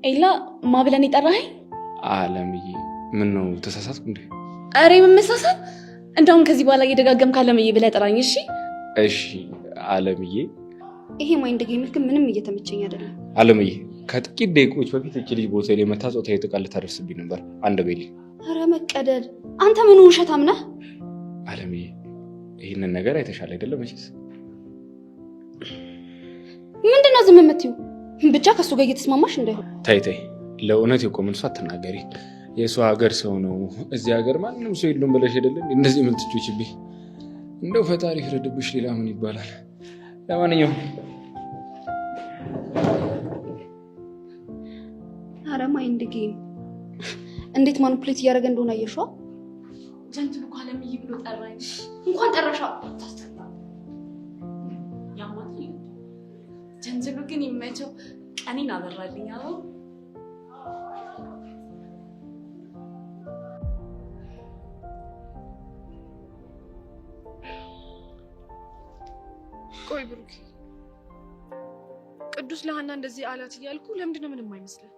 ኤላ ማብለን የጠራኸኝ? አለምዬ ምን ነው ተሳሳትኩ እንዴ? አሬ ምን መሳሳት? እንደውም ከዚህ በኋላ እየደጋገምክ አለምዬ ብለህ ጠራኝ። እሺ እሺ አለምዬ። ይሄ ማይንድ ጌም ግን ምንም እየተመቸኝ አይደለም። አለምዬ ከጥቂት ደቂቆች በፊት እቺ ልጅ ቦታዬ ላይ መታ ጾታዊ ጥቃት ልታደርስብኝ ነበር። አንድ በይል። አረ መቀደድ፣ አንተ ምን ውሸታም ነህ? አለምዬ ይሄንን ነገር አይተሻል አይደለም? እሺስ ምንድነው ዝም የምትይው? ብቻ ከሱ ጋር እየተስማማሽ እንዳይሆን። ተይ ለእውነት የቆምን ሰው አትናገሪ። የሰው ሀገር ሰው ነው። እዚህ ሀገር ማንንም ሰው የለውም ብለሽ አይደለም እንደዚህ ምን ትጮችብኝ? እንደው ፈጣሪ ይፍረድብሽ። ሌላ ምን ይባላል? ለማንኛውም አረ ማይንድ ጌም እንዴት ማኒፑሌት እያደረገ እንደሆነ አየሽው? ጀንት ብሎ አለምዬ ብሎ ጠራኝ። እንኳን ጠራሻ ታስተና ያማት ጀንት ግን ይመቸው ቀኔን አበራልኝ። አዎ ቆይ ብሩክ፣ ቅዱስ ለሃና እንደዚህ አላት እያልኩ ለምንድነው ምንም አይመስልም?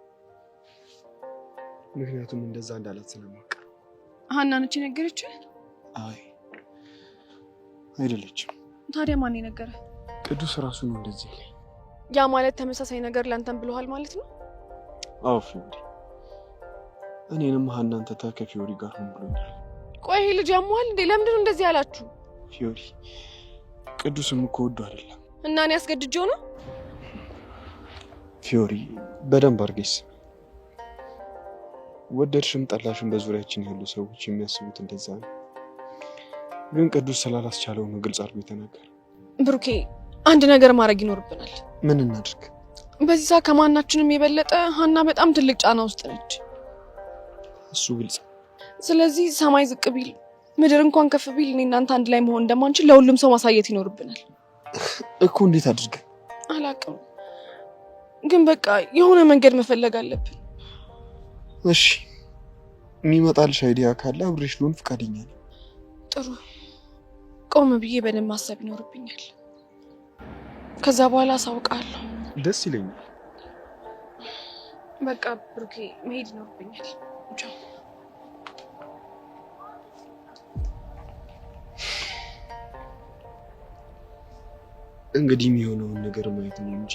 ምክንያቱም እንደዛ እንዳላት ስለማውቅ። ሃና ነች የነገረችህ? አይ አይደለችም። ታዲያ ማን የነገረ? ቅዱስ ራሱ ነው እንደዚህ ላይ። ያ ማለት ተመሳሳይ ነገር ላንተም ብለዋል ማለት ነው? አዎ ፊዮሪ፣ እኔንም ሃናን ተታ ከፊዮሪ ጋር ሆን ብሎኛል። ቆይ ይሄ ልጅ ያሟል እንዴ? ለምንድነው እንደዚህ ያላችሁ? ፊዮሪ ቅዱስም እኮ ወዶ አይደለም። እና እኔ አስገድጄው ነው? ፊዮሪ በደንብ አድርገሽ ስሚ። ወደድሽም ጠላሽም በዙሪያችን ያሉ ሰዎች የሚያስቡት እንደዛ ነው። ግን ቅዱስ ስላላስቻለው ነው ግልጽ አድርጎ የተናገረ። ብሩኬ አንድ ነገር ማድረግ ይኖርብናል። ምን እናድርግ? በዚህ ሰዓት ከማናችንም የበለጠ ሃና በጣም ትልቅ ጫና ውስጥ ነች። እሱ ግልጽ። ስለዚህ ሰማይ ዝቅ ቢል ምድር እንኳን ከፍ ቢል እኔ እናንተ አንድ ላይ መሆን እንደማንችል ለሁሉም ሰው ማሳየት ይኖርብናል እኮ። እንዴት አድርገን? አላውቅም፣ ግን በቃ የሆነ መንገድ መፈለግ አለብን። እሺ የሚመጣልሽ አይዲያ ካለ አብሬሽ ልሆን ፈቃደኛ ነኝ። ጥሩ፣ ቆም ብዬ በደንብ ማሰብ ይኖርብኛል። ከዛ በኋላ አሳውቃለሁ። ደስ ይለኛል። በቃ ብሩኬ መሄድ ይኖርብኛል። ቻው። እንግዲህ የሚሆነውን ነገር ማየት ነው እንጂ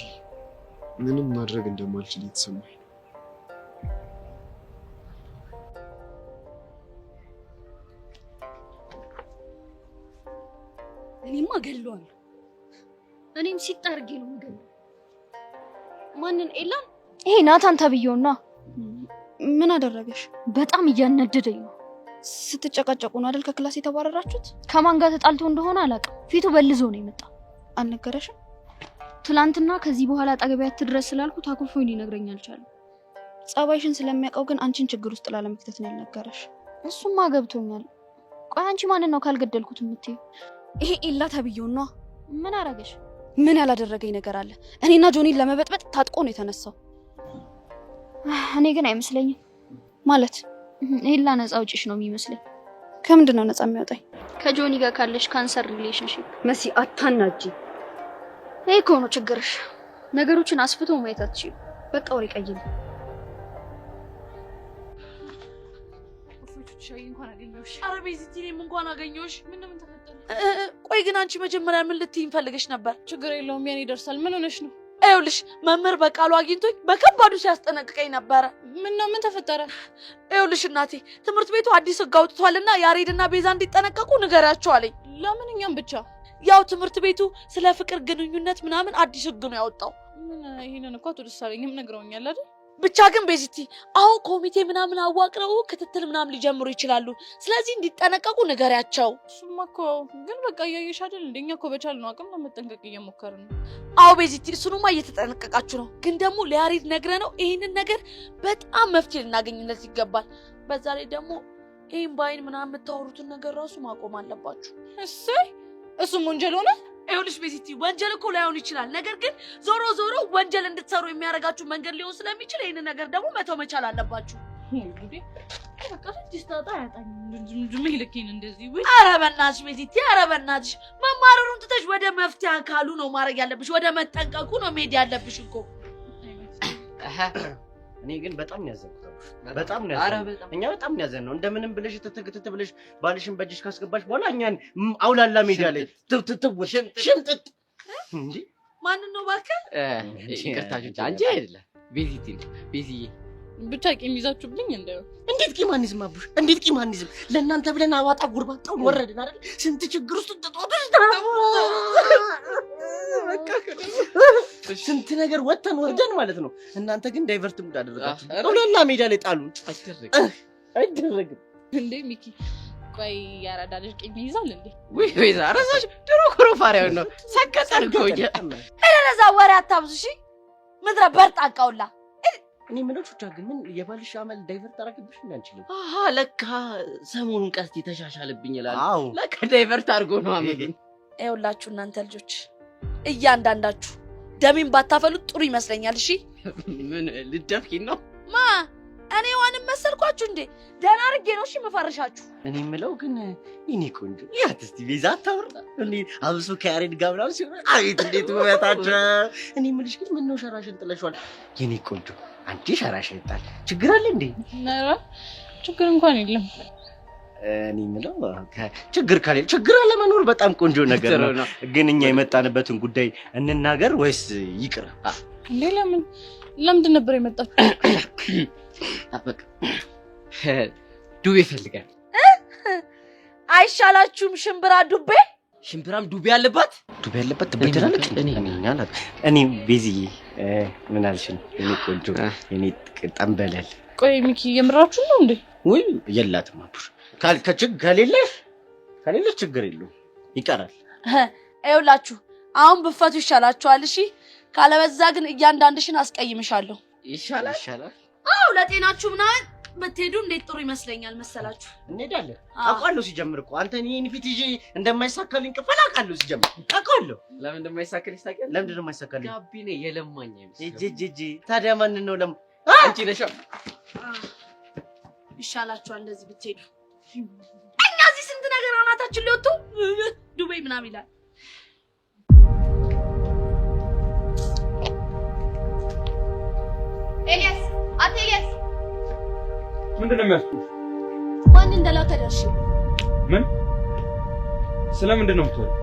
ምንም ማድረግ እንደማልችል የተሰማኝ። እኔማ ገለዋለሁ። እኔም ሲጣርጌ ነው የምገለው። ማንን? ኤላን? ይሄ ናታን ተብየውና። ምን አደረገሽ? በጣም እያነደደኝ ነው። ስትጨቃጨቁ ነው አይደል ከክላስ የተባረራችሁት? ከማን ጋር ተጣልቶ እንደሆነ አላውቅም። ፊቱ በልዞ ነው የመጣው። አልነገረሽም? ትላንትና ከዚህ በኋላ አጠገቢያት ድረስ ስላልኩት አኩርፎኝ ሊነግረኝ አልቻለም። ጸባይሽን ስለሚያውቀው ግን አንቺን ችግር ውስጥ ላለመክተት ነው ያልነገረሽ። እሱማ ገብቶኛል። ቆይ አንቺ ማንን ነው ካልገደልኩት የምትይው? ይሄ ኢላ ተብዬው ነው። ምን አረገሽ? ምን ያላደረገኝ ነገር አለ? እኔና ጆኒን ለመበጥበጥ ታጥቆ ነው የተነሳው። እኔ ግን አይመስለኝም። ማለት ኢላ ነፃ አውጪሽ ነው የሚመስለኝ። ከምንድን ነው ነፃ የሚያወጣኝ? ከጆኒ ጋር ካለሽ ካንሰር ሪሌሽንሺፕ። መሲ አታናጂ። ይሄ እኮ ነው ችግርሽ። ነገሮችን አስፍቶ ማየት አትችይም። በቃ ወሬ ቀይል። ሻይ እንኳን አገኘሁሽ። ኧረ ቤዚቲ እኔም እንኳን አገኘሁሽ። ምንም ተፈጠረ? ቆይ ግን አንቺ መጀመሪያ ምን ልትይኝ ፈልገሽ ነበር? ችግር የለውም የኔ ይደርሳል። ምን ሆነሽ ነው? ይኸውልሽ መምህር በቃሉ አግኝቶኝ በከባዱ ሲያስጠነቅቀኝ ነበረ። ምን ተፈጠረ? ይኸውልሽ እናቴ ትምህርት ቤቱ አዲስ ህግ አውጥቷልና ያሬድና ቤዛ እንዲጠነቀቁ ንገሪያቸው አለኝ። ለምን እኛም ብቻ? ያው ትምህርት ቤቱ ስለ ፍቅር ግንኙነት ምናምን አዲስ ህግ ነው ያወጣው። ምን ይሄንን እኮ አትደሳለኝም ነግረውኛል አይደል? ብቻ ግን ቤዚቲ አሁን ኮሚቴ ምናምን አዋቅረው ክትትል ምናምን ሊጀምሩ ይችላሉ። ስለዚህ እንዲጠነቀቁ ንገሪያቸው። እሱማ እኮ ግን በቃ እያየሽ አይደል? እንደኛ እኮ በቻልነው አቅም ለመጠንቀቅ እየሞከርን ነው። አዎ ቤዚቲ እሱንማ እየተጠነቀቃችሁ ነው። ግን ደግሞ ለያሬድ ነግረነው ይሄንን ነገር በጣም መፍትሄ ልናገኝለት ይገባል። በዛ ላይ ደግሞ ይሄን ባይን ምናምን የምታወሩትን ነገር ራሱ ማቆም አለባችሁ። እሰይ እሱም ወንጀል ሆነ። ይኸውልሽ ቤዚቲ ወንጀል እኮ ላይሆን ይችላል። ነገር ግን ዞሮ ዞሮ ወንጀል እንድትሰሩ የሚያደርጋችሁ መንገድ ሊሆን ስለሚችል ይሄንን ነገር ደግሞ መተው መቻል አለባችሁ። እንግዲህ በቃ ትስታጣ ያጣኝ ምን ይልከኝ እንደዚህ ወይ? ኧረ በእናትሽ ቤዚቲ፣ ኧረ በእናትሽ መማረሩን ትተሽ ወደ መፍትሄ አካሉ ነው ማድረግ ያለብሽ። ወደ መጠንቀቁ ነው መሄድ ያለብሽ እኮ። እኔ ግን በጣም ያዘንኩት በጣም ነው ያዘንኩት። እኛ በጣም ያዘን ነው። እንደምንም ብለሽ ትትግት ብለሽ ባልሽን በእጅሽ ካስገባሽ በኋላ እኛን አውላላ ሜዳ ላይ ሽምጥጥ እንዴ! ማንን ነው እባክህ? ይቅርታችሁ አንቺ አይደለም ቤዚቲ ቤዚዬ ብቻ ቂም ይዛችሁብኝ እንደው እንዴት ቂም አንይዝማብሽ? እንዴት ቂም አንይዝም? ለእናንተ ብለን አዋጣ ጉርባጣውን ወረድን አይደል? ስንት ችግር ውስጥ ተጣጣሽ ስንት ነገር ወተን ወርደን ማለት ነው። እናንተ ግን ዳይቨርት ሙድ አደረጋችሁ። አውላላ ሜዳ ላይ ጣሉን። አይደረግም እንዴ ሚኪ? ቆይ ያራዳ ልጅ ቂም ይዛል እንዴ? ወይ ዛራሳሽ ድሮ ኮሮፋሪያው ነው ሰከተልኩኝ። ለዛ ወሬ አታብዙ እሺ። ምድረ በርጣቃውላ እኔ ምለው ቹቻ ግን ምን የባልሽ አመል ዳይቨርት አደረግብሽ እንዴ? አንችልም። ለካ ሰሞኑን ቀስት ተሻሻለብኝ ይላል። ለካ ዳይቨርት አድርጎ ነው አመሉኝ። ይኸውላችሁ እናንተ ልጆች እያንዳንዳችሁ ደሜን ባታፈሉት ጥሩ ይመስለኛል። እሺ ምን ልደፍኪን ነው? ማ እኔ ዋንም መሰልኳችሁ እንዴ? ደህና አድርጌ ነው እሺ መፈረሻችሁ። እኔ ምለው ግን ይኔ ቆንጆ ያት እስቲ ቤዛ ታወራ እንዴ? አብሱ ከያሬድ ጋር ምናምን ሲሆን አቤት እንዴት ውበታቸው። እኔ ምልሽ ግን ምን ነው ሸራሽን ጥለሽዋል? የኔ ቆንጆ አንቺ ሸራሽን ጣል ችግር አለ እንዴ? ኧረ ችግር እንኳን የለም። እኔ ምለው ችግር ካለ ችግር አለ መኖር በጣም ቆንጆ ነገር ነው። ግን እኛ የመጣንበትን ጉዳይ እንናገር ወይስ ይቅር? እንዴ ለምንድን ነበር የመጣችው? በቃ ዱቤ ፈልጋል። አይሻላችሁም? ሽምብራ ዱቤ ሽምብራም ዱቤ አለባት። ዱቤ አለባት ትበደላለች። እኔ ቤዝዬ ምን አልሽኝ? እኔ ቆንጆ እኔ ጠንበለል። ቆይ ሚኪ የምራችሁ ነው እንዴ? ወይ የላትም አቡሽ ከሌለች ችግር የለውም ይቀራል። ይኸውላችሁ አሁን ብፈቱ ይሻላችኋል። እሺ ካለበዛ ግን እያንዳንድሽን አስቀይምሻለሁ። ይሻላል። አዎ ለጤናችሁ ምናምን ብትሄዱ እንዴት ጥሩ ይመስለኛል መሰላችሁ። እንሄዳለን። አውቃለሁ ሲጀምር እኮ አንተ እኔን ፊት ይዤ እንደማይሳካልኝ ቅፈል አውቃለሁ። ሲጀምር አውቃለሁ። ለምን እንደማይሳካልኝ ታውቂያለሽ? ለምን እንደማይሳካልኝ? ጋቢኔ የለማኝ ጂጂ ታዲያ ማንን ነው አንቺ ነሽ። ይሻላችኋል እንደዚህ ብትሄዱ። እኛ እዚህ ስንት ነገር አናታችን ሊወጡ ዱቤ ምናምን ይላል። ኤልያስ አንተ ኤልያስ ምንድን ነው የሚያስጡሽ? ማን እንደላከ ደርሽ? ምን ስለምንድን ነው የምትወሪው?